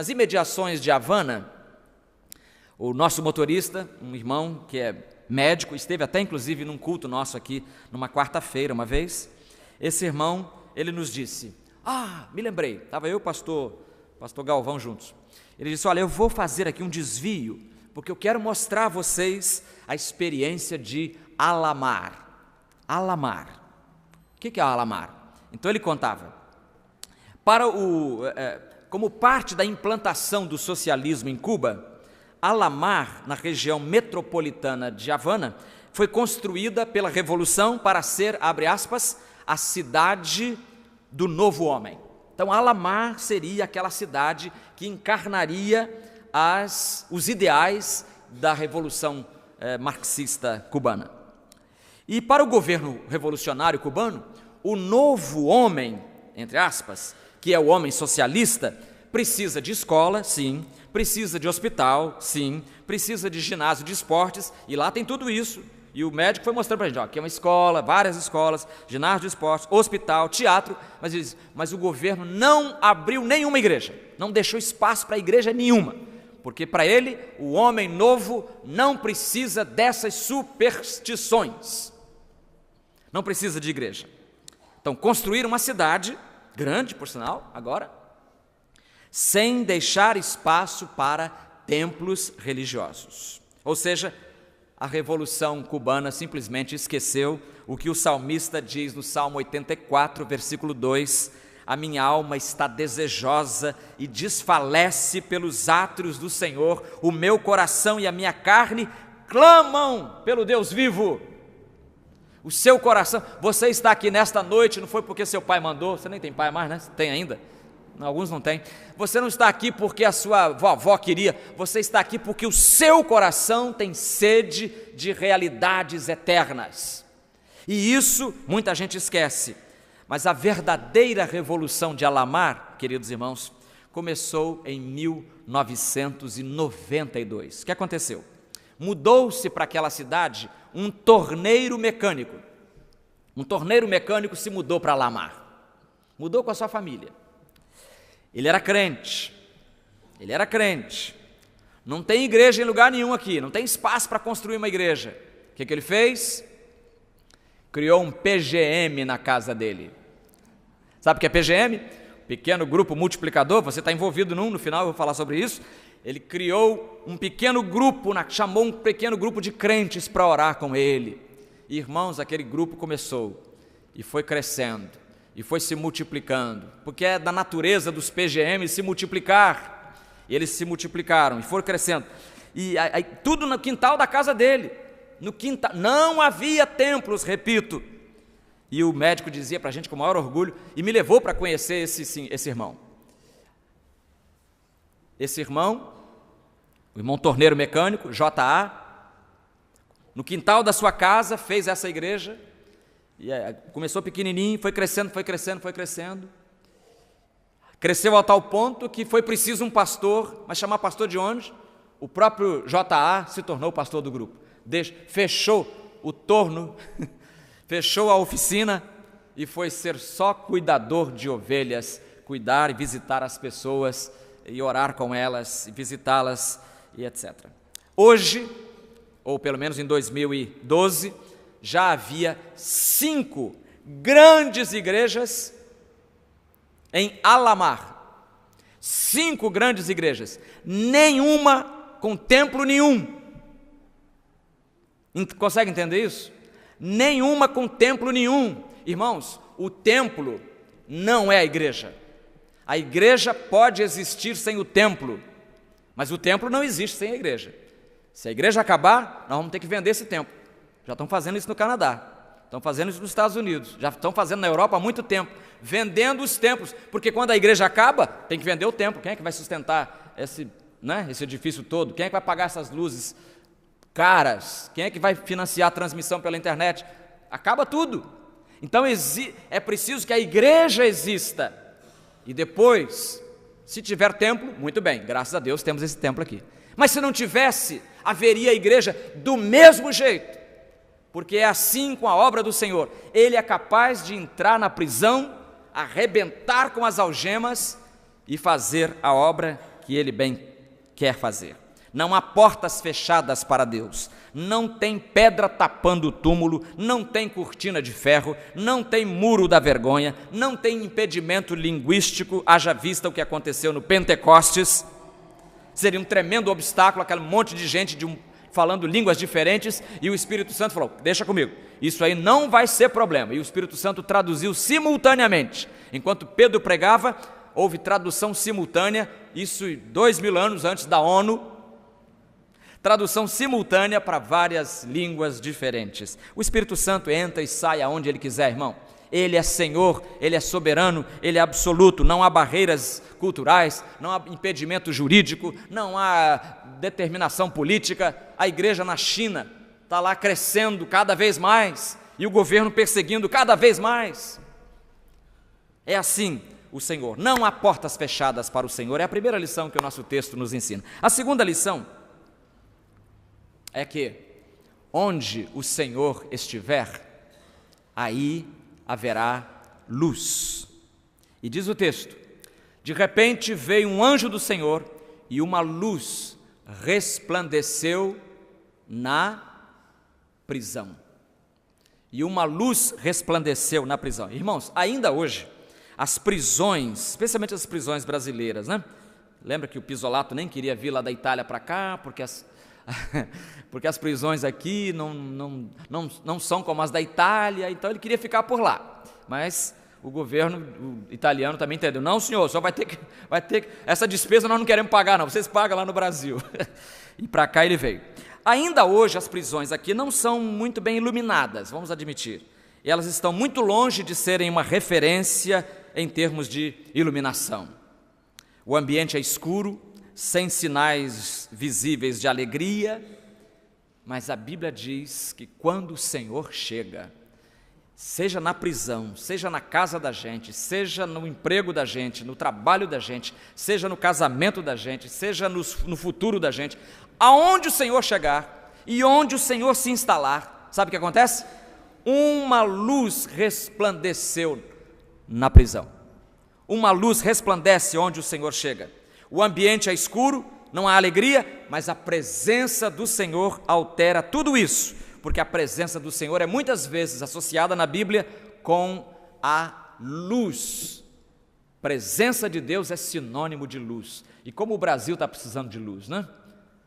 imediações de Havana, o nosso motorista, um irmão que é médico, esteve até inclusive num culto nosso aqui, numa quarta-feira uma vez, esse irmão, ele nos disse, me lembrei, estava eu e o pastor Galvão juntos, ele disse, olha, eu vou fazer aqui um desvio, porque eu quero mostrar a vocês a experiência de Alamar. Alamar. O que é Alamar? Então ele contava, como parte da implantação do socialismo em Cuba, Alamar, na região metropolitana de Havana, foi construída pela Revolução para ser, abre aspas, a cidade do novo homem. Então Alamar seria aquela cidade que encarnaria os ideais da Revolução marxista cubana. E para o governo revolucionário cubano, o novo homem, entre aspas, que é o homem socialista, precisa de escola, sim, precisa de hospital, sim, precisa de ginásio de esportes, e lá tem tudo isso. E o médico foi mostrando para a gente, aqui é uma escola, várias escolas, ginásio de esportes, hospital, teatro, mas o governo não abriu nenhuma igreja, não deixou espaço para igreja nenhuma, porque para ele, o homem novo não precisa dessas superstições. Não precisa de igreja. Então, construir uma cidade, grande por sinal, agora, sem deixar espaço para templos religiosos. Ou seja, a Revolução Cubana simplesmente esqueceu o que o salmista diz no Salmo 84, versículo 2: a minha alma está desejosa e desfalece pelos átrios do Senhor, o meu coração e a minha carne clamam pelo Deus vivo. O seu coração, você está aqui nesta noite, não foi porque seu pai mandou, você nem tem pai mais, né? Tem ainda? Alguns não têm. Você não está aqui porque a sua vovó queria, você está aqui porque o seu coração tem sede de realidades eternas. E isso muita gente esquece. Mas a verdadeira revolução de Alamar, queridos irmãos, começou em 1992. O que aconteceu? Mudou-se para aquela cidade um torneiro mecânico. Um torneiro mecânico se mudou para Alamar. Mudou com a sua família. Ele era crente. Não tem igreja em lugar nenhum aqui, não tem espaço para construir uma igreja. O que ele fez? Criou um PGM na casa dele. Sabe o que é PGM? Pequeno Grupo Multiplicador, você está envolvido no final eu vou falar sobre isso. Ele criou um pequeno grupo, chamou um pequeno grupo de crentes para orar com ele. E, irmãos, aquele grupo começou e foi crescendo e foi se multiplicando, porque é da natureza dos PGM se multiplicar. E eles se multiplicaram e foram crescendo. E aí, tudo no quintal da casa dele. No quintal, não havia templos, repito. E o médico dizia para a gente com o maior orgulho, e me levou para conhecer esse irmão. Esse irmão, o irmão torneiro mecânico, J.A., no quintal da sua casa fez essa igreja, e começou pequenininho, foi crescendo. Cresceu a tal ponto que foi preciso um pastor, mas chamar pastor de onde? O próprio J.A. se tornou o pastor do grupo. Fechou o torno, fechou a oficina e foi ser só cuidador de ovelhas, cuidar e visitar as pessoas, e orar com elas, e visitá-las, e etc. Hoje, ou pelo menos em 2012, já havia 5 grandes igrejas em Alamar. 5 grandes igrejas, nenhuma com templo nenhum. Consegue entender isso? Nenhuma com templo nenhum. Irmãos, o templo não é a igreja. A igreja pode existir sem o templo, mas o templo não existe sem a igreja. Se a igreja acabar, nós vamos ter que vender esse templo. Já estão fazendo isso no Canadá, estão fazendo isso nos Estados Unidos, já estão fazendo na Europa há muito tempo, vendendo os templos, porque quando a igreja acaba, tem que vender o templo. Quem é que vai sustentar esse edifício todo? Quem é que vai pagar essas luzes caras? Quem é que vai financiar a transmissão pela internet? Acaba tudo. Então é preciso que a igreja exista. E depois, se tiver templo, muito bem, graças a Deus temos esse templo aqui. Mas se não tivesse, haveria a igreja do mesmo jeito, porque é assim com a obra do Senhor. Ele é capaz de entrar na prisão, arrebentar com as algemas e fazer a obra que Ele bem quer fazer. Não há portas fechadas para Deus, não tem pedra tapando o túmulo, não tem cortina de ferro, não tem muro da vergonha, não tem impedimento linguístico, haja vista o que aconteceu no Pentecostes. Seria um tremendo obstáculo, aquele monte de gente falando línguas diferentes, e o Espírito Santo falou: deixa comigo, isso aí não vai ser problema. E o Espírito Santo traduziu simultaneamente. Enquanto Pedro pregava, houve tradução simultânea, isso 2000 anos antes da ONU, tradução simultânea para várias línguas diferentes. O Espírito Santo entra e sai aonde Ele quiser, irmão. Ele é Senhor, Ele é soberano, Ele é absoluto, não há barreiras culturais, não há impedimento jurídico, não há determinação política. A igreja na China está lá crescendo cada vez mais e o governo perseguindo cada vez mais. É assim o Senhor, não há portas fechadas para o Senhor. É a primeira lição que o nosso texto nos ensina. A segunda lição é que onde o Senhor estiver, aí haverá luz. E diz o texto: de repente veio um anjo do Senhor e uma luz resplandeceu na prisão. e uma luz resplandeceu na prisão. Irmãos, ainda hoje, as prisões, especialmente as prisões brasileiras, né? Lembra que o Pisolato nem queria vir lá da Itália para cá, porque as prisões aqui não são como as da Itália, então ele queria ficar por lá. Mas o governo italiano também entendeu: não, senhor, só vai ter que essa despesa nós não queremos pagar, não, vocês pagam lá no Brasil. E para cá ele veio. Ainda hoje as prisões aqui não são muito bem iluminadas, vamos admitir. E elas estão muito longe de serem uma referência em termos de iluminação. O ambiente é escuro, sem sinais visíveis de alegria, mas a Bíblia diz que quando o Senhor chega, seja na prisão, seja na casa da gente, seja no emprego da gente, no trabalho da gente, seja no casamento da gente, seja no futuro da gente, aonde o Senhor chegar e onde o Senhor se instalar, sabe o que acontece? Uma luz resplandeceu na prisão. Uma luz resplandece onde o Senhor chega. O ambiente é escuro, não há alegria, mas a presença do Senhor altera tudo isso, porque a presença do Senhor é muitas vezes associada na Bíblia com a luz. Presença de Deus é sinônimo de luz. E como o Brasil está precisando de luz, né?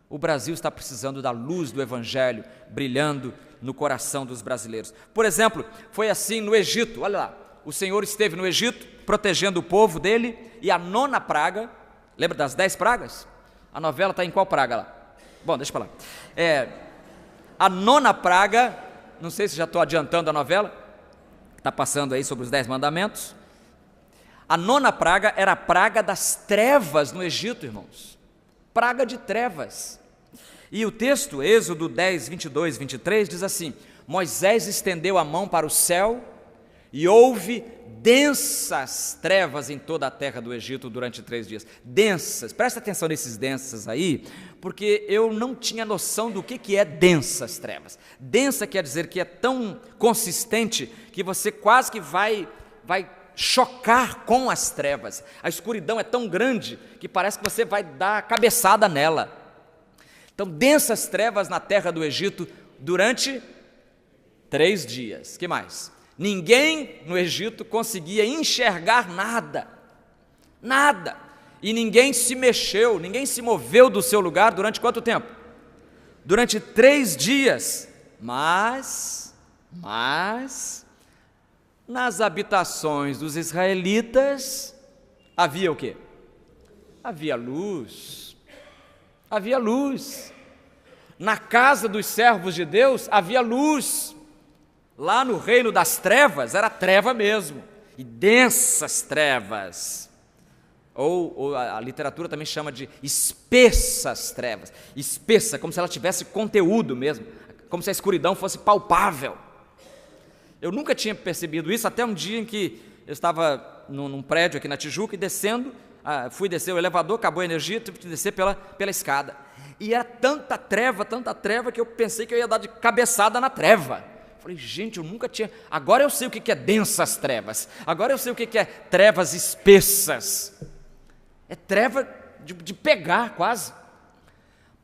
O Brasil está precisando da luz do Evangelho brilhando no coração dos brasileiros. Por exemplo, foi assim no Egito, olha lá, o Senhor esteve no Egito, protegendo o povo dele, e a 9ª praga, lembra das 10 pragas? A novela está em qual praga lá? Bom, deixa para lá. A 9ª praga, não sei se já estou adiantando a novela, está passando aí sobre os 10 mandamentos. A 9ª praga era a praga das trevas no Egito, irmãos. Praga de trevas. E o texto, Êxodo 10, 22, 23, diz assim: Moisés estendeu a mão para o céu e houve densas trevas em toda a terra do Egito durante 3 dias. Densas, presta atenção nesses densas aí, porque eu não tinha noção do que é densas trevas. Densa quer dizer que é tão consistente que você quase que vai chocar com as trevas. A escuridão é tão grande que parece que você vai dar cabeçada nela. Então, densas trevas na terra do Egito durante 3 dias. Que mais? Ninguém no Egito conseguia enxergar nada. Nada. E ninguém se mexeu, ninguém se moveu do seu lugar durante quanto tempo? Durante 3 dias. Mas, nas habitações dos israelitas, havia o quê? Havia luz. Havia luz. Na casa dos servos de Deus havia luz. Lá no reino das trevas era treva mesmo, e densas trevas. Ou a literatura também chama de espessas trevas. Espessa, como se ela tivesse conteúdo mesmo, como se a escuridão fosse palpável. Eu nunca tinha percebido isso até um dia em que eu estava num prédio aqui na Tijuca e descendo, fui descer o elevador, acabou a energia, tive que descer pela escada. E era tanta treva que eu pensei que eu ia dar de cabeçada na treva. Falei, gente, eu nunca tinha... Agora eu sei o que é densas trevas. Agora eu sei o que é trevas espessas. É treva de pegar quase.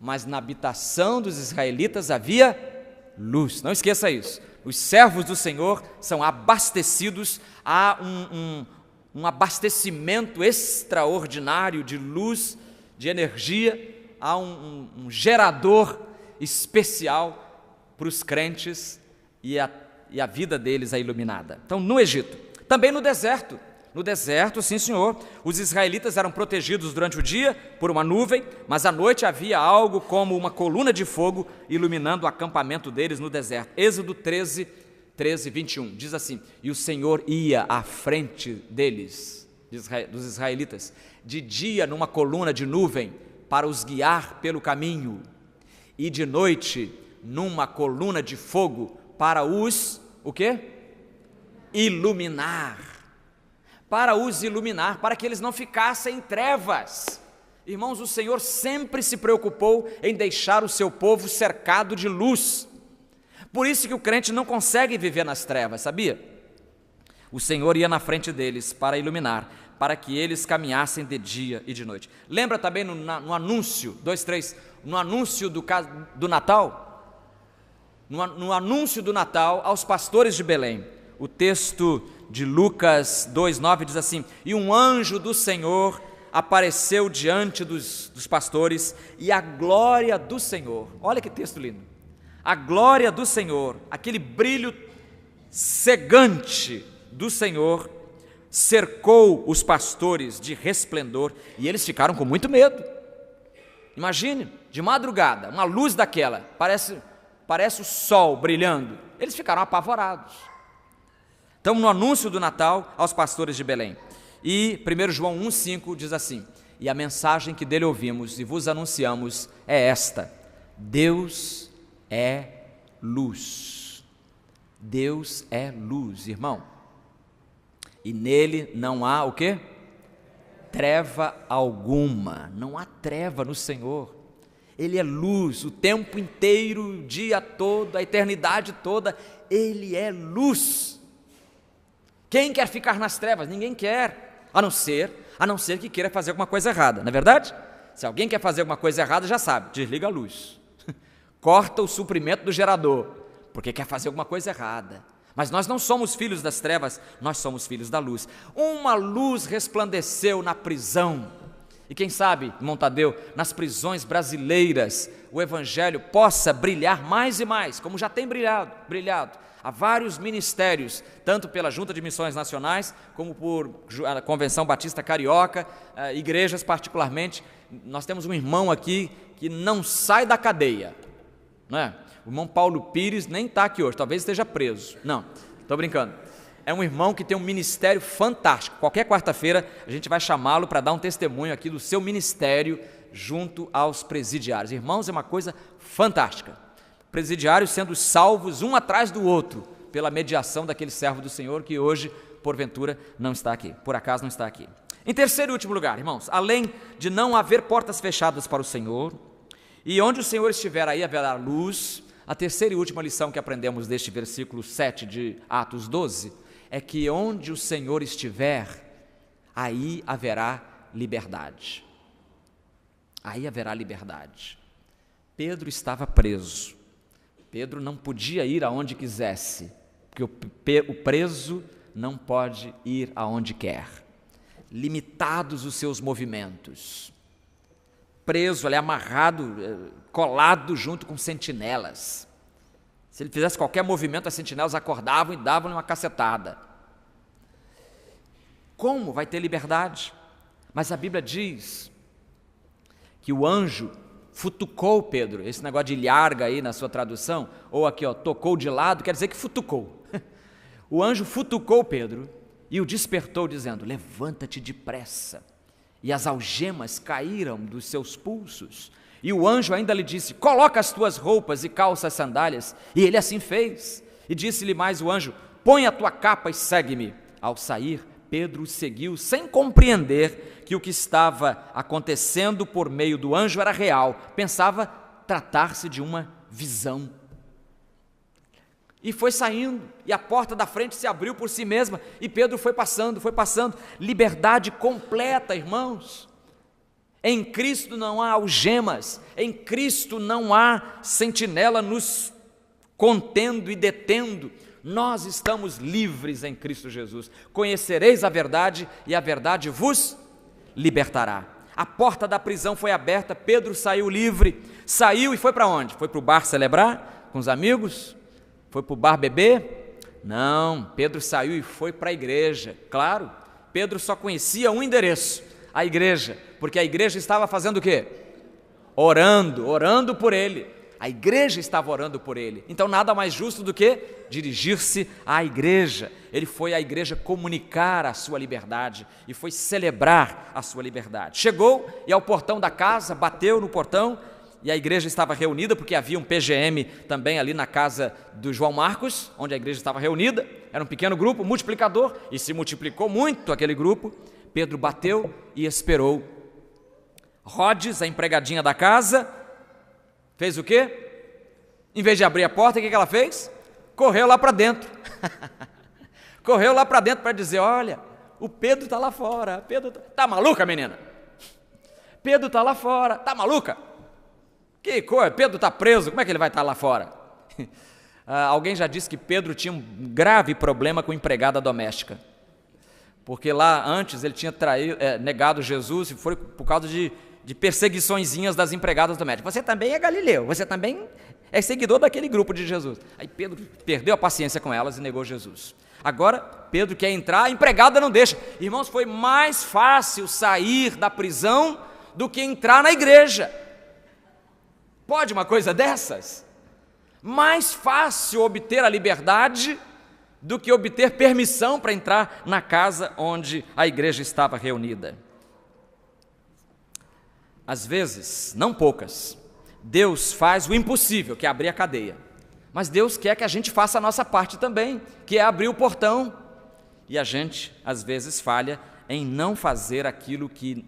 Mas na habitação dos israelitas havia luz. Não esqueça isso. Os servos do Senhor são abastecidos, há um abastecimento extraordinário de luz, de energia, há um gerador especial para os crentes e a vida deles é iluminada. Então, no Egito, também no deserto, sim senhor, os israelitas eram protegidos durante o dia por uma nuvem, mas à noite havia algo como uma coluna de fogo iluminando o acampamento deles no deserto. Êxodo 13, 21, diz assim: e o Senhor ia à frente deles, dos israelitas, de dia numa coluna de nuvem para os guiar pelo caminho, e de noite numa coluna de fogo para os, o quê? Iluminar. Para os iluminar, para que eles não ficassem em trevas. Irmãos, o Senhor sempre se preocupou em deixar o seu povo cercado de luz. Por isso que o crente não consegue viver nas trevas, sabia? O Senhor ia na frente deles para iluminar, para que eles caminhassem de dia e de noite. Lembra também no anúncio, no anúncio do Natal? no anúncio do Natal aos pastores de Belém. O texto de Lucas 2,9 diz assim: e um anjo do Senhor apareceu diante dos pastores, e a glória do Senhor, olha que texto lindo, a glória do Senhor, aquele brilho cegante do Senhor, cercou os pastores de resplendor, e eles ficaram com muito medo. Imagine, de madrugada, uma luz daquela, parece o sol brilhando, eles ficaram apavorados. Então, no anúncio do Natal aos pastores de Belém. E 1 João 1,5 diz assim: e a mensagem que dele ouvimos e vos anunciamos é esta: Deus é luz. Deus é luz, irmão. E nele não há o quê? Treva alguma. Não há treva no Senhor. Ele é luz o tempo inteiro, o dia todo, a eternidade toda. Ele é luz. Quem quer ficar nas trevas? Ninguém quer, a não ser que queira fazer alguma coisa errada, não é verdade? Se alguém quer fazer alguma coisa errada, já sabe, desliga a luz, corta o suprimento do gerador, porque quer fazer alguma coisa errada. Mas nós não somos filhos das trevas, nós somos filhos da luz. Uma luz resplandeceu na prisão, e quem sabe, irmão Tadeu, nas prisões brasileiras, o Evangelho possa brilhar mais e mais, como já tem brilhado. Há vários ministérios, tanto pela Junta de Missões Nacionais, como por a Convenção Batista Carioca, igrejas particularmente. Nós temos um irmão aqui que não sai da cadeia, não é? O irmão Paulo Pires nem está aqui hoje, talvez esteja preso. Não, estou brincando. É um irmão que tem um ministério fantástico. Qualquer quarta-feira a gente vai chamá-lo para dar um testemunho aqui do seu ministério junto aos presidiários. Irmãos, é uma coisa fantástica. Presidiários sendo salvos um atrás do outro, pela mediação daquele servo do Senhor que hoje, porventura, não está aqui, por acaso não está aqui. Em terceiro e último lugar, irmãos, além de não haver portas fechadas para o Senhor, e onde o Senhor estiver, aí haverá luz, a terceira e última lição que aprendemos deste versículo 7 de Atos 12, é que onde o Senhor estiver, aí haverá liberdade. Aí haverá liberdade. Pedro estava preso. Pedro não podia ir aonde quisesse, porque o preso não pode ir aonde quer. Limitados os seus movimentos. Preso, ali amarrado, colado junto com sentinelas. Se ele fizesse qualquer movimento, as sentinelas acordavam e davam-lhe uma cacetada. Como vai ter liberdade? Mas a Bíblia diz que o anjo futucou Pedro, esse negócio de ilharga aí na sua tradução, ou aqui, ó, tocou de lado, quer dizer que futucou. O anjo futucou Pedro e o despertou, dizendo: levanta-te depressa. E as algemas caíram dos seus pulsos. E o anjo ainda lhe disse: coloca as tuas roupas e calça as sandálias. E ele assim fez. E disse-lhe mais o anjo: põe a tua capa e segue-me. Ao sair, Pedro o seguiu, sem compreender que o que estava acontecendo por meio do anjo era real. Pensava tratar-se de uma visão. E foi saindo, e a porta da frente se abriu por si mesma, e Pedro foi passando. Liberdade completa, irmãos. Em Cristo não há algemas, em Cristo não há sentinela nos contendo e detendo. Nós estamos livres em Cristo Jesus. Conhecereis a verdade e a verdade vos libertará. A porta da prisão foi aberta, Pedro saiu livre. Saiu e foi para onde? Foi para o bar celebrar com os amigos? Foi para o bar beber? Não, Pedro saiu e foi para a igreja. Claro, Pedro só conhecia um endereço, a igreja, porque a igreja estava fazendo o quê? Orando por ele. A igreja estava orando por ele. Então nada mais justo do que dirigir-se à igreja. Ele foi à igreja comunicar a sua liberdade e foi celebrar a sua liberdade. Chegou e ao portão da casa, bateu no portão, e a igreja estava reunida, porque havia um PGM também ali na casa do João Marcos, onde a igreja estava reunida. Era um pequeno grupo, multiplicador, e se multiplicou muito aquele grupo. Pedro bateu e esperou. Rhodes, a empregadinha da casa, fez o quê? Em vez de abrir a porta, o que ela fez? Correu lá para dentro. Correu lá para dentro para dizer: olha, o Pedro está lá fora. Pedro tá maluca, menina? Pedro está lá fora. Tá maluca? Que coisa, Pedro está preso, como é que ele vai estar lá fora? Alguém já disse que Pedro tinha um grave problema com empregada doméstica, porque lá antes ele tinha negado Jesus e foi por causa de perseguiçõezinhas das empregadas domésticas. Você também é galileu, você também é seguidor daquele grupo de Jesus. Aí Pedro perdeu a paciência com elas e negou Jesus. Agora Pedro quer entrar, a empregada não deixa. Irmãos, foi mais fácil sair da prisão do que entrar na igreja. Pode uma coisa dessas? Mais fácil obter a liberdade do que obter permissão para entrar na casa onde a igreja estava reunida. Às vezes, não poucas, Deus faz o impossível, que é abrir a cadeia. Mas Deus quer que a gente faça a nossa parte também, que é abrir o portão. E a gente, às vezes, falha em não fazer aquilo que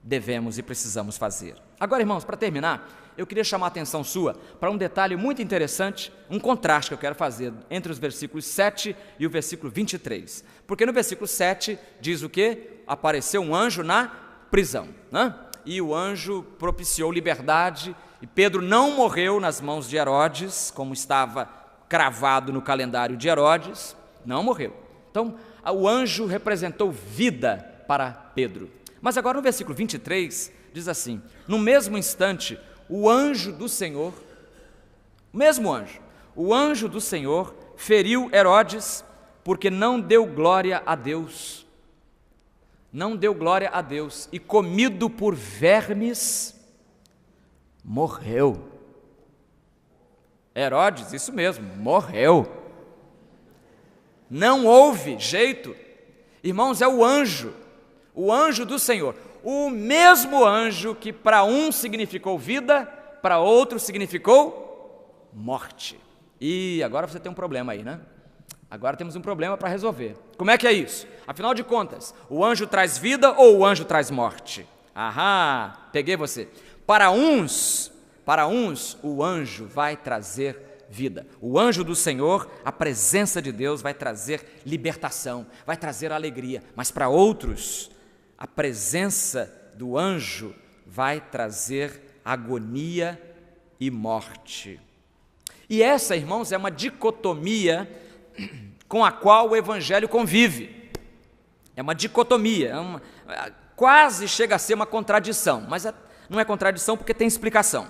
devemos e precisamos fazer. Agora, irmãos, para terminar, eu queria chamar a atenção sua para um detalhe muito interessante, um contraste que eu quero fazer entre os versículos 7 e o versículo 23. Porque no versículo 7 diz o quê? Apareceu um anjo na prisão, né? E o anjo propiciou liberdade, e Pedro não morreu nas mãos de Herodes, como estava cravado no calendário de Herodes, não morreu. Então, o anjo representou vida para Pedro. Mas agora no versículo 23, diz assim: no mesmo instante, o anjo do Senhor, o anjo do Senhor feriu Herodes, porque não deu glória a Deus. Não deu glória a Deus, e comido por vermes, morreu. Herodes, isso mesmo, morreu. Não houve jeito. Irmãos, é o anjo do Senhor, o mesmo anjo que para um significou vida, para outro significou morte. E agora você tem um problema aí, né? Agora temos um problema para resolver. Como é que é isso? Afinal de contas, o anjo traz vida ou o anjo traz morte? Ahá, peguei você. Para uns, o anjo vai trazer vida. O anjo do Senhor, a presença de Deus vai trazer libertação, vai trazer alegria. Mas para outros, a presença do anjo vai trazer agonia e morte. E essa, irmãos, é uma dicotomia com a qual o Evangelho convive. É uma dicotomia, quase chega a ser uma contradição, mas não é contradição porque tem explicação.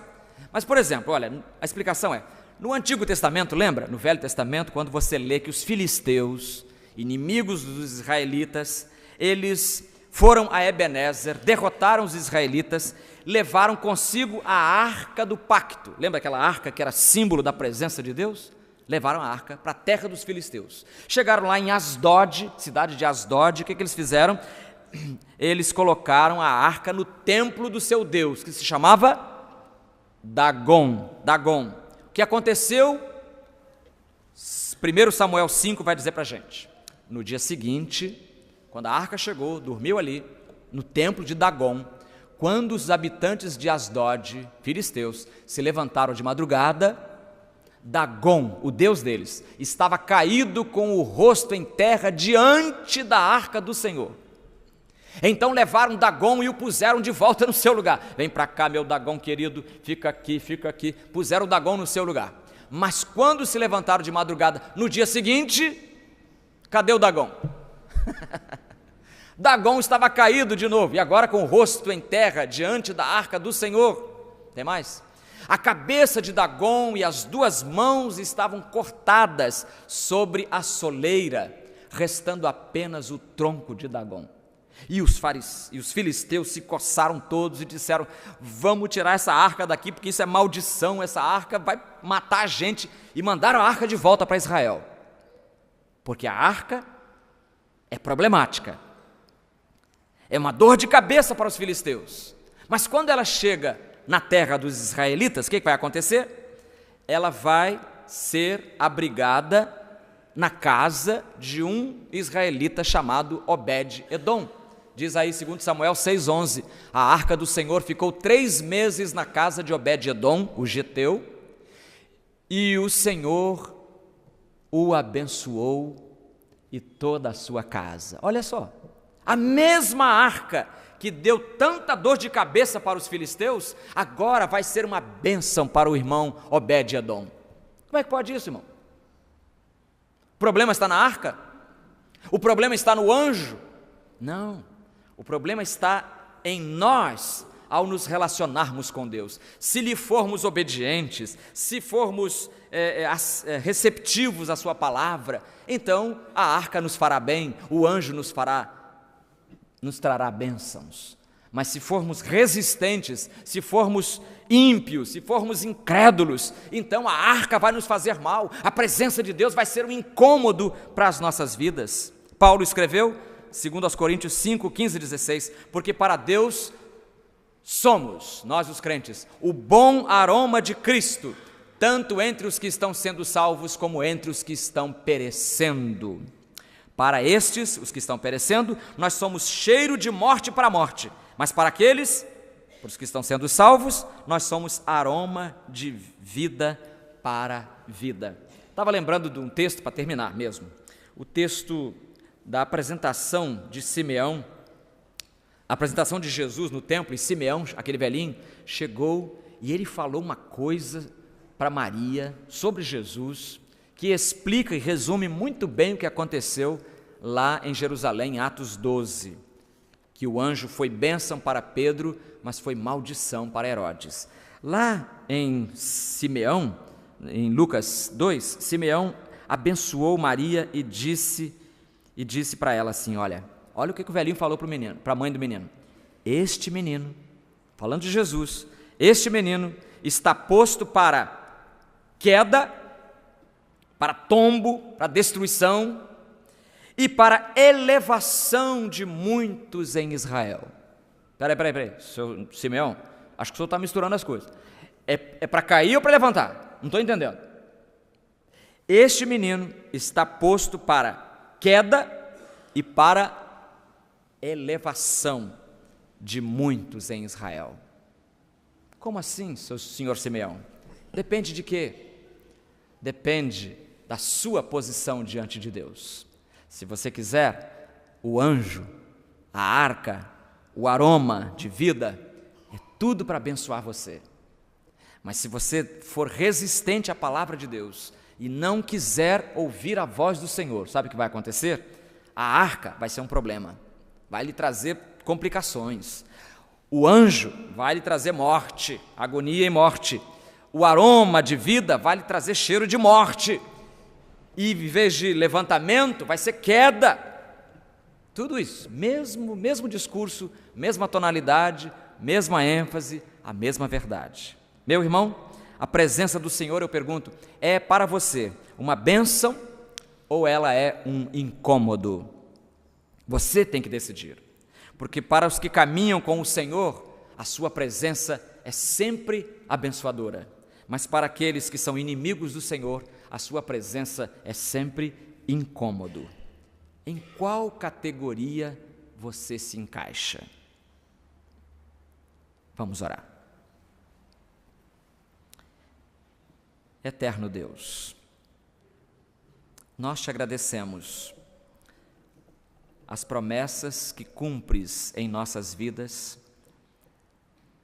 Mas, por exemplo, olha, a explicação é, no Antigo Testamento, lembra? No Velho Testamento, quando você lê que os filisteus, inimigos dos israelitas, eles foram a Ebenezer, derrotaram os israelitas, levaram consigo a arca do pacto. Lembra aquela arca que era símbolo da presença de Deus? Levaram a arca para a terra dos filisteus. Chegaram lá em Asdod, cidade de Asdod, o que eles fizeram? Eles colocaram a arca no templo do seu Deus, que se chamava Dagon. O que aconteceu? 1 Samuel 5 vai dizer para a gente. No dia seguinte, quando a arca chegou, dormiu ali, no templo de Dagon, quando os habitantes de Asdod, filisteus, se levantaram de madrugada, Dagon, o deus deles, estava caído com o rosto em terra diante da arca do Senhor. Então levaram Dagon e o puseram de volta no seu lugar. Vem para cá, meu Dagon querido, fica aqui. Puseram o Dagon no seu lugar. Mas quando se levantaram de madrugada, no dia seguinte, cadê o Dagon? Dagon estava caído de novo, e agora com o rosto em terra diante da arca do Senhor. Tem mais? A cabeça de Dagon e as duas mãos estavam cortadas sobre a soleira, restando apenas o tronco de Dagon. E os filisteus se coçaram todos e disseram: vamos tirar essa arca daqui, porque isso é maldição, essa arca vai matar a gente. E mandaram a arca de volta para Israel, porque a arca é problemática, é uma dor de cabeça para os filisteus. Mas quando ela chega na terra dos israelitas, o que vai acontecer? Ela vai ser abrigada na casa de um israelita chamado Obed-Edom. Diz aí 2 Samuel 6,11, a arca do Senhor ficou 3 meses na casa de Obed-Edom, o geteu, e o Senhor o abençoou e toda a sua casa. Olha só, a mesma arca que deu tanta dor de cabeça para os filisteus, agora vai ser uma bênção para o irmão Obed-Edom. Como é que pode isso, irmão? O problema está na arca? O problema está no anjo? Não, o problema está em nós ao nos relacionarmos com Deus. Se lhe formos obedientes, se formos receptivos à sua palavra, então a arca nos fará bem, o anjo nos trará bênçãos. Mas se formos resistentes, se formos ímpios, se formos incrédulos, então a arca vai nos fazer mal, a presença de Deus vai ser um incômodo para as nossas vidas. Paulo escreveu, segundo aos Coríntios 5, 15 e 16, porque para Deus somos, nós os crentes, o bom aroma de Cristo, tanto entre os que estão sendo salvos, como entre os que estão perecendo. Para estes, os que estão perecendo, nós somos cheiro de morte para a morte, mas para aqueles, para os que estão sendo salvos, nós somos aroma de vida para vida. Estava lembrando de um texto, para terminar mesmo, o texto da apresentação de Simeão, a apresentação de Jesus no templo, e Simeão, aquele velhinho, chegou e ele falou uma coisa para Maria sobre Jesus, que explica e resume muito bem o que aconteceu lá em Jerusalém, em Atos 12, que o anjo foi bênção para Pedro, mas foi maldição para Herodes. Lá em Simeão, em Lucas 2, Simeão abençoou Maria e disse para ela assim, olha o que o velhinho falou para o menino, para a mãe do menino. Este menino, falando de Jesus, este menino está posto para queda, para tombo, para destruição e para elevação de muitos em Israel. Peraí, seu Simeão, acho que o senhor está misturando as coisas. É para cair ou para levantar? Não estou entendendo. Este menino está posto para queda e para elevação de muitos em Israel. Como assim, senhor Simeão? Depende de quê? Depende da sua posição diante de Deus. Se você quiser, o anjo, a arca, o aroma de vida, é tudo para abençoar você. Mas se você for resistente à palavra de Deus e não quiser ouvir a voz do Senhor, sabe o que vai acontecer? A arca vai ser um problema, vai lhe trazer complicações. O anjo vai lhe trazer morte, agonia e morte. O aroma de vida vai lhe trazer cheiro de morte. E em vez de levantamento, vai ser queda. Tudo isso, mesmo discurso, mesma tonalidade, mesma ênfase, a mesma verdade. Meu irmão, a presença do Senhor, eu pergunto, é para você uma bênção ou ela é um incômodo? Você tem que decidir. Porque para os que caminham com o Senhor, a sua presença é sempre abençoadora. Mas para aqueles que são inimigos do Senhor, a sua presença é sempre incômodo. Em qual categoria você se encaixa? Vamos orar. Eterno Deus, nós te agradecemos as promessas que cumpres em nossas vidas.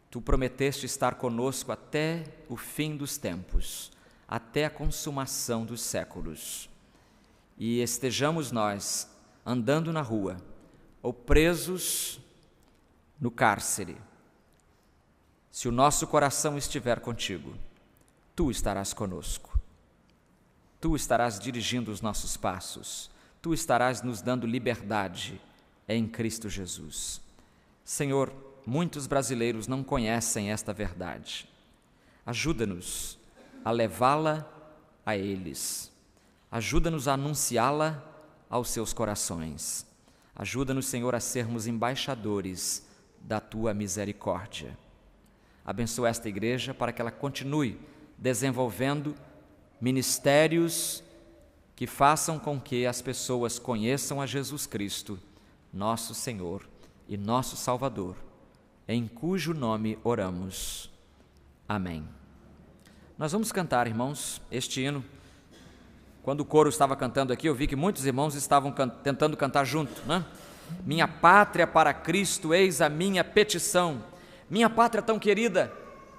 Tu prometeste estar conosco até o fim dos tempos, até a consumação dos séculos. E estejamos nós andando na rua ou presos no cárcere. Se o nosso coração estiver contigo, tu estarás conosco. Tu estarás dirigindo os nossos passos. Tu estarás nos dando liberdade em Cristo Jesus. Senhor, muitos brasileiros não conhecem esta verdade. Ajuda-nos a levá-la a eles. Ajuda-nos a anunciá-la aos seus corações. Ajuda-nos, Senhor, a sermos embaixadores da Tua misericórdia. Abençoa esta igreja para que ela continue desenvolvendo ministérios que façam com que as pessoas conheçam a Jesus Cristo, nosso Senhor e nosso Salvador, em cujo nome oramos. Amém. Nós vamos cantar, irmãos, este hino. Quando o coro estava cantando aqui, eu vi que muitos irmãos estavam tentando cantar junto, né? Minha pátria para Cristo, eis a minha petição. Minha pátria tão querida,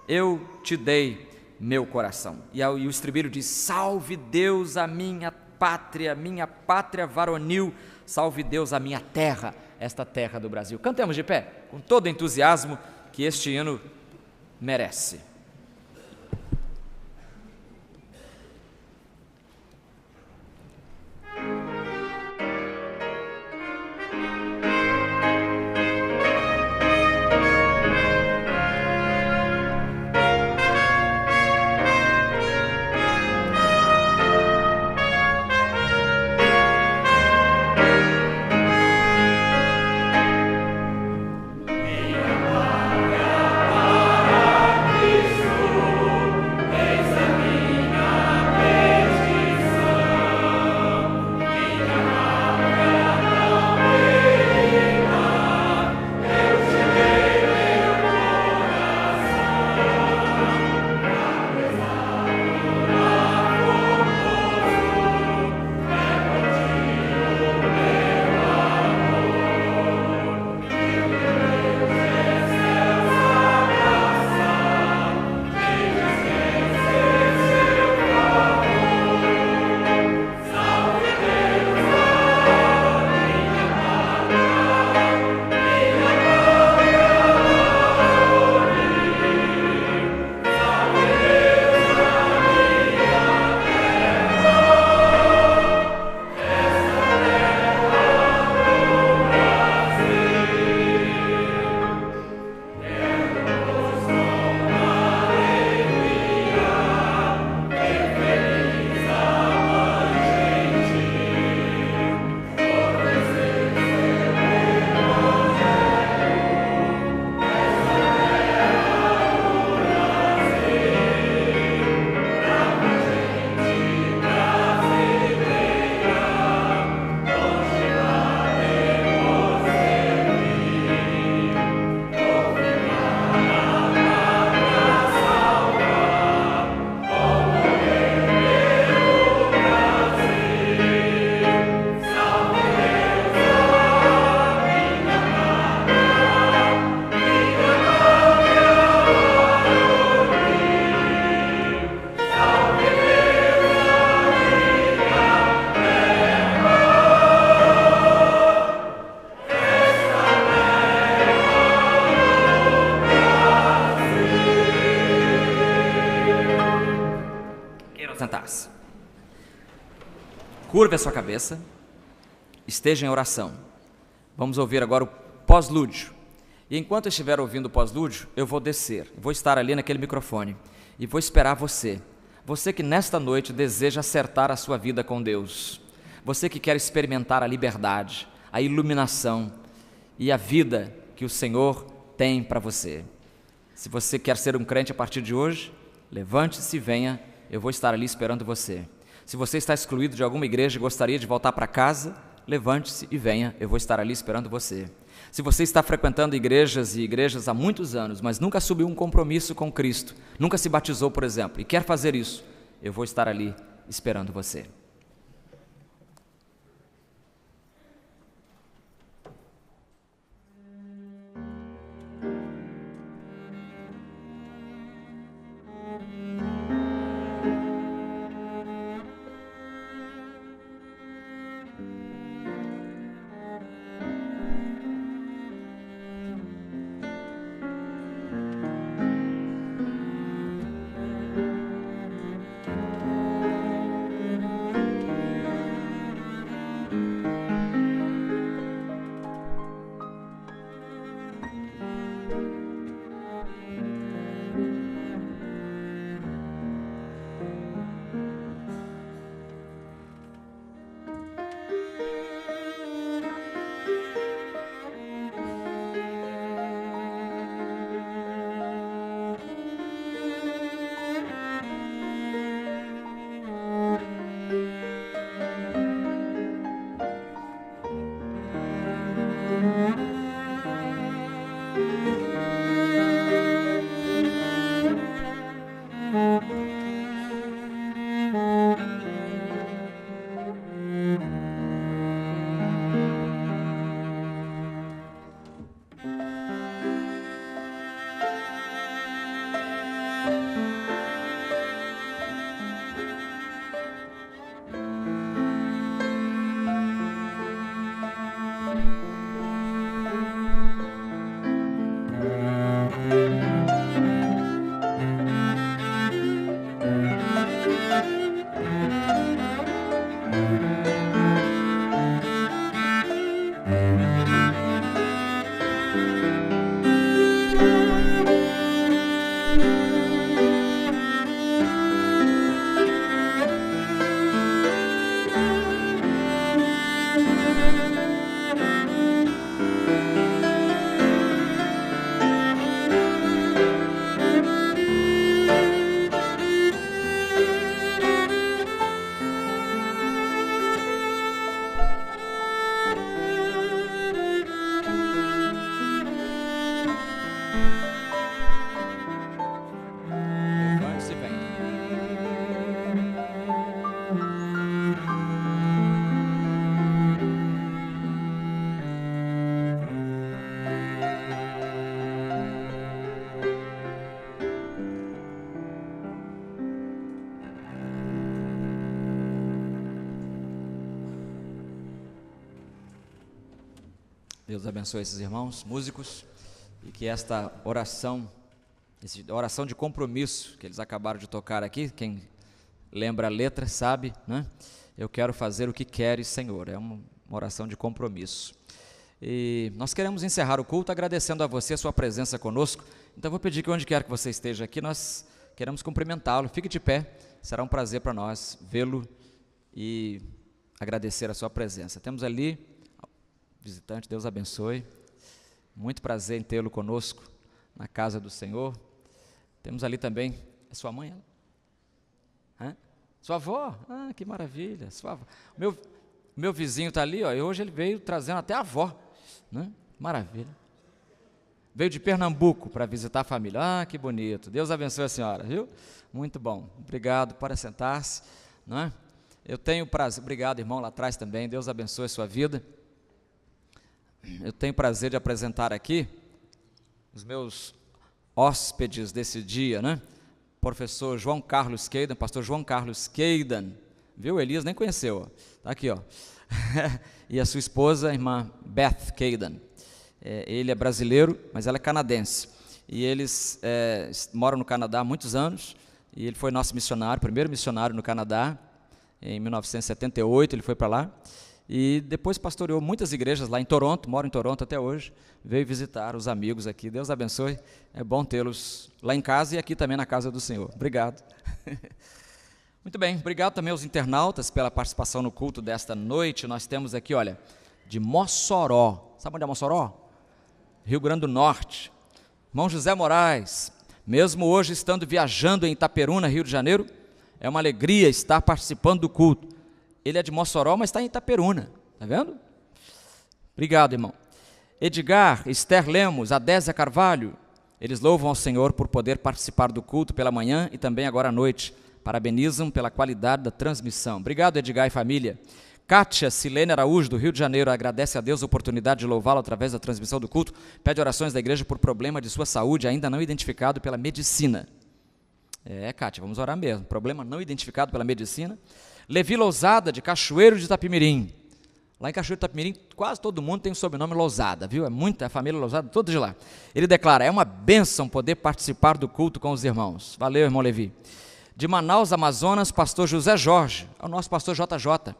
eu te dei. meu coração. E o estribilho diz: salve Deus a minha pátria varonil, salve Deus a minha terra, esta terra do Brasil. Cantemos de pé, com todo o entusiasmo que este hino merece. Sentar-se. Curve a sua cabeça, esteja em oração. Vamos ouvir agora o pós-lúdio. E enquanto eu estiver ouvindo o pós-lúdio, eu vou descer, vou estar ali naquele microfone e vou esperar você. Você que nesta noite deseja acertar a sua vida com Deus. Você que quer experimentar a liberdade, a iluminação e a vida que o Senhor tem para você. Se você quer ser um crente a partir de hoje, levante-se e venha, eu vou estar ali esperando você. Se você está excluído de alguma igreja e gostaria de voltar para casa, levante-se e venha, eu vou estar ali esperando você. Se você está frequentando igrejas e igrejas há muitos anos, mas nunca assumiu um compromisso com Cristo, nunca se batizou, por exemplo, e quer fazer isso, eu vou estar ali esperando você. Deus abençoe esses irmãos, músicos, e que esta oração, oração de compromisso que eles acabaram de tocar aqui, quem lembra a letra sabe, né? Eu quero fazer o que queres, Senhor. É uma oração de compromisso. E nós queremos encerrar o culto agradecendo a você a sua presença conosco. Então vou pedir que onde quer que você esteja aqui, nós queremos cumprimentá-lo. Fique de pé, será um prazer para nós vê-lo e agradecer a sua presença. Temos ali visitante, Deus abençoe, muito prazer em tê-lo conosco na casa do Senhor. Temos ali também, é sua mãe? Hã? Sua avó? Ah, que maravilha, sua avó. Meu vizinho está ali, ó, e hoje ele veio trazendo até a avó, né? Maravilha. Veio de Pernambuco para visitar a família. Ah, que bonito, Deus abençoe a senhora, viu? Muito bom, obrigado, para sentar-se, não é? Eu tenho prazer, obrigado irmão lá atrás também, Deus abençoe a sua vida. Eu tenho prazer de apresentar aqui os meus hóspedes desse dia, né? Professor João Carlos Queidan, pastor João Carlos Queidan, viu? Elias nem conheceu, ó. Tá aqui, ó. E a sua esposa, a irmã Beth Queidan. Ele é brasileiro, mas ela é canadense. E eles moram no Canadá há muitos anos, e ele foi nosso missionário, primeiro missionário no Canadá, em 1978 ele foi para lá. E depois pastoreou muitas igrejas lá em Toronto, mora em Toronto até hoje, veio visitar os amigos aqui. Deus abençoe, é bom tê-los lá em casa e aqui também na casa do Senhor. Obrigado. Muito bem, obrigado também aos internautas pela participação no culto desta noite. Nós temos aqui, olha, de Mossoró, sabe onde é Mossoró? Rio Grande do Norte. Irmão José Moraes, mesmo hoje estando viajando em Itaperuna, Rio de Janeiro, é uma alegria estar participando do culto. Ele é de Mossoró, mas está em Itaperuna, está vendo? Obrigado, irmão. Edgar, Esther Lemos, Adésia Carvalho, eles louvam ao Senhor por poder participar do culto pela manhã e também agora à noite. Parabenizam pela qualidade da transmissão. Obrigado, Edgar e família. Kátia Silene Araújo, do Rio de Janeiro, agradece a Deus a oportunidade de louvá-lo através da transmissão do culto. Pede orações da igreja por problema de sua saúde ainda não identificado pela medicina. Kátia, vamos orar mesmo. Problema não identificado pela medicina. Levi Lousada, de Cachoeiro de Itapimirim. Lá em Cachoeiro de Itapimirim, quase todo mundo tem o sobrenome Lousada, viu? É muita a família Lousada, toda de lá. Ele declara, é uma bênção poder participar do culto com os irmãos. Valeu, irmão Levi. De Manaus, Amazonas, pastor José Jorge, é o nosso pastor JJ.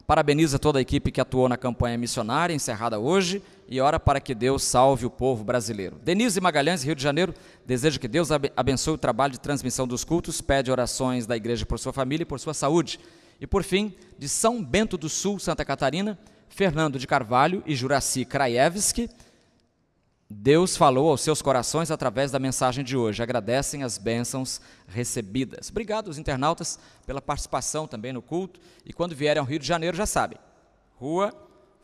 Parabeniza toda a equipe que atuou na campanha missionária, encerrada hoje, e ora para que Deus salve o povo brasileiro. Denise Magalhães, Rio de Janeiro, deseja que Deus abençoe o trabalho de transmissão dos cultos, pede orações da igreja por sua família e por sua saúde. E por fim, de São Bento do Sul, Santa Catarina, Fernando de Carvalho e Juraci Krajewski, Deus falou aos seus corações através da mensagem de hoje. Agradecem as bênçãos recebidas. Obrigado aos internautas pela participação também no culto. E quando vierem ao Rio de Janeiro, já sabem. Rua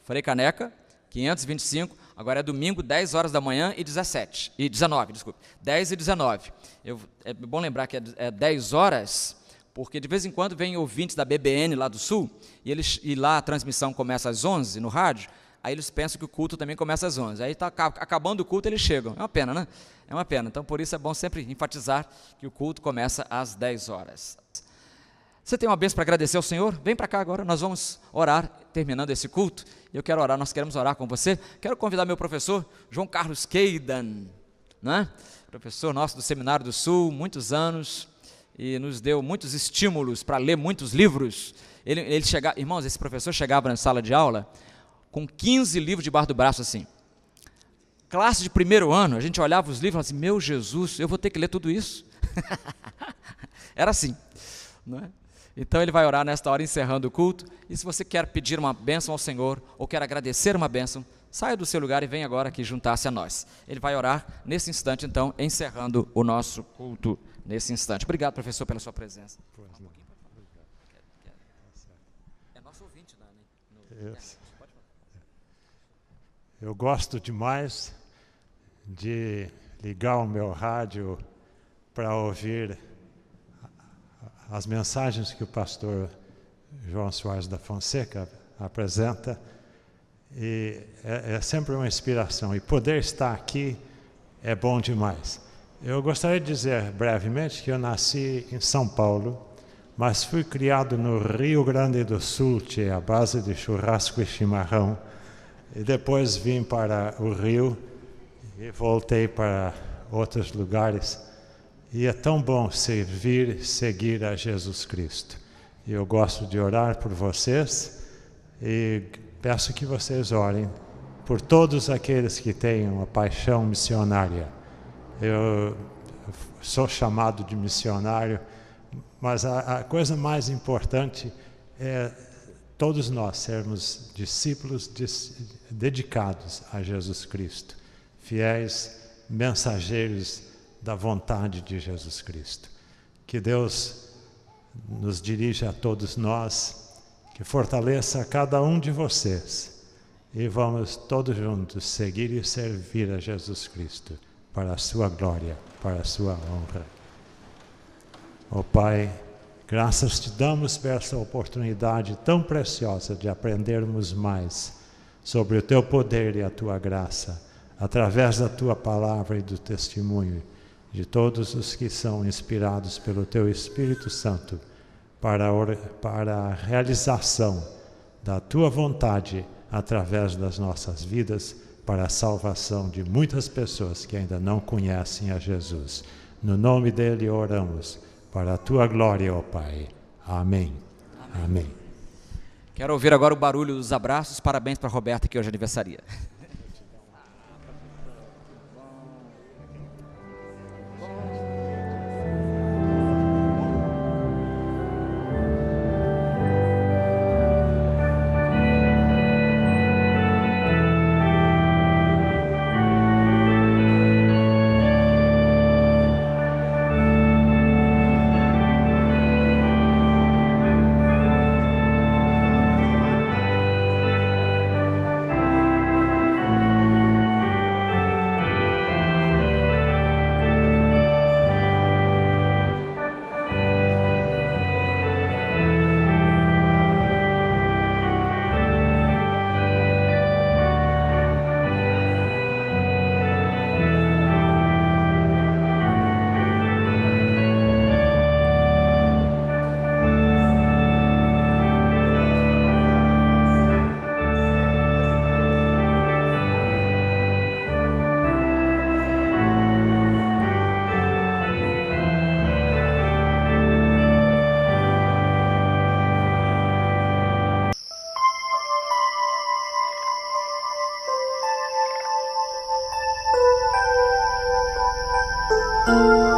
Frei Caneca, 525. Agora é domingo, 10 horas da manhã e 19, desculpe. 10 e 19. É bom lembrar que é 10 horas, porque de vez em quando vem ouvintes da BBN lá do Sul, e lá a transmissão começa às 11 no rádio. Aí eles pensam que o culto também começa às 11. Aí está acabando o culto, eles chegam. É uma pena, né? É uma pena. Então, por isso é bom sempre enfatizar que o culto começa às 10 horas. Você tem uma bênção para agradecer ao Senhor? Vem para cá agora, nós vamos orar, terminando esse culto. Eu quero orar, nós queremos orar com você. Quero convidar meu professor, João Carlos Queidan, né? Professor nosso do Seminário do Sul, muitos anos, e nos deu muitos estímulos para ler muitos livros. Ele chegava, irmãos, esse professor chegava na sala de aula com 15 livros debaixo do braço assim. classe de primeiro ano, a gente olhava os livros e falava assim, meu Jesus, eu vou ter que ler tudo isso? Era assim, não é? Então ele vai orar nesta hora, encerrando o culto, e se você quer pedir uma bênção ao Senhor, ou quer agradecer uma bênção, saia do seu lugar e venha agora aqui juntar-se a nós. Ele vai orar nesse instante, então, encerrando o nosso culto nesse instante. Obrigado, professor, pela sua presença. É nosso ouvinte, né? Eu gosto demais de ligar o meu rádio para ouvir as mensagens que o pastor João Soares da Fonseca apresenta, e é sempre uma inspiração, e poder estar aqui é bom demais. Eu gostaria de dizer brevemente que eu nasci em São Paulo, mas fui criado no Rio Grande do Sul, que é a base de churrasco e chimarrão, e depois vim para o Rio e voltei para outros lugares. E é tão bom servir e seguir a Jesus Cristo. E eu gosto de orar por vocês e peço que vocês orem por todos aqueles que têm uma paixão missionária. Eu sou chamado de missionário, mas a coisa mais importante é todos nós sermos discípulos dedicados a Jesus Cristo, fiéis mensageiros da vontade de Jesus Cristo. Que Deus nos dirija a todos nós, que fortaleça cada um de vocês, e vamos todos juntos seguir e servir a Jesus Cristo, para a sua glória, para a sua honra. Ó Pai, graças te damos por essa oportunidade tão preciosa de aprendermos mais sobre o teu poder e a tua graça, através da tua palavra e do testemunho de todos os que são inspirados pelo teu Espírito Santo para a realização da tua vontade através das nossas vidas, para a salvação de muitas pessoas que ainda não conhecem a Jesus. No nome dele oramos, para a tua glória, ó Pai. Amém. Amém. Amém. Quero ouvir agora o barulho dos abraços. Parabéns para a Roberta, que hoje é aniversaria. Música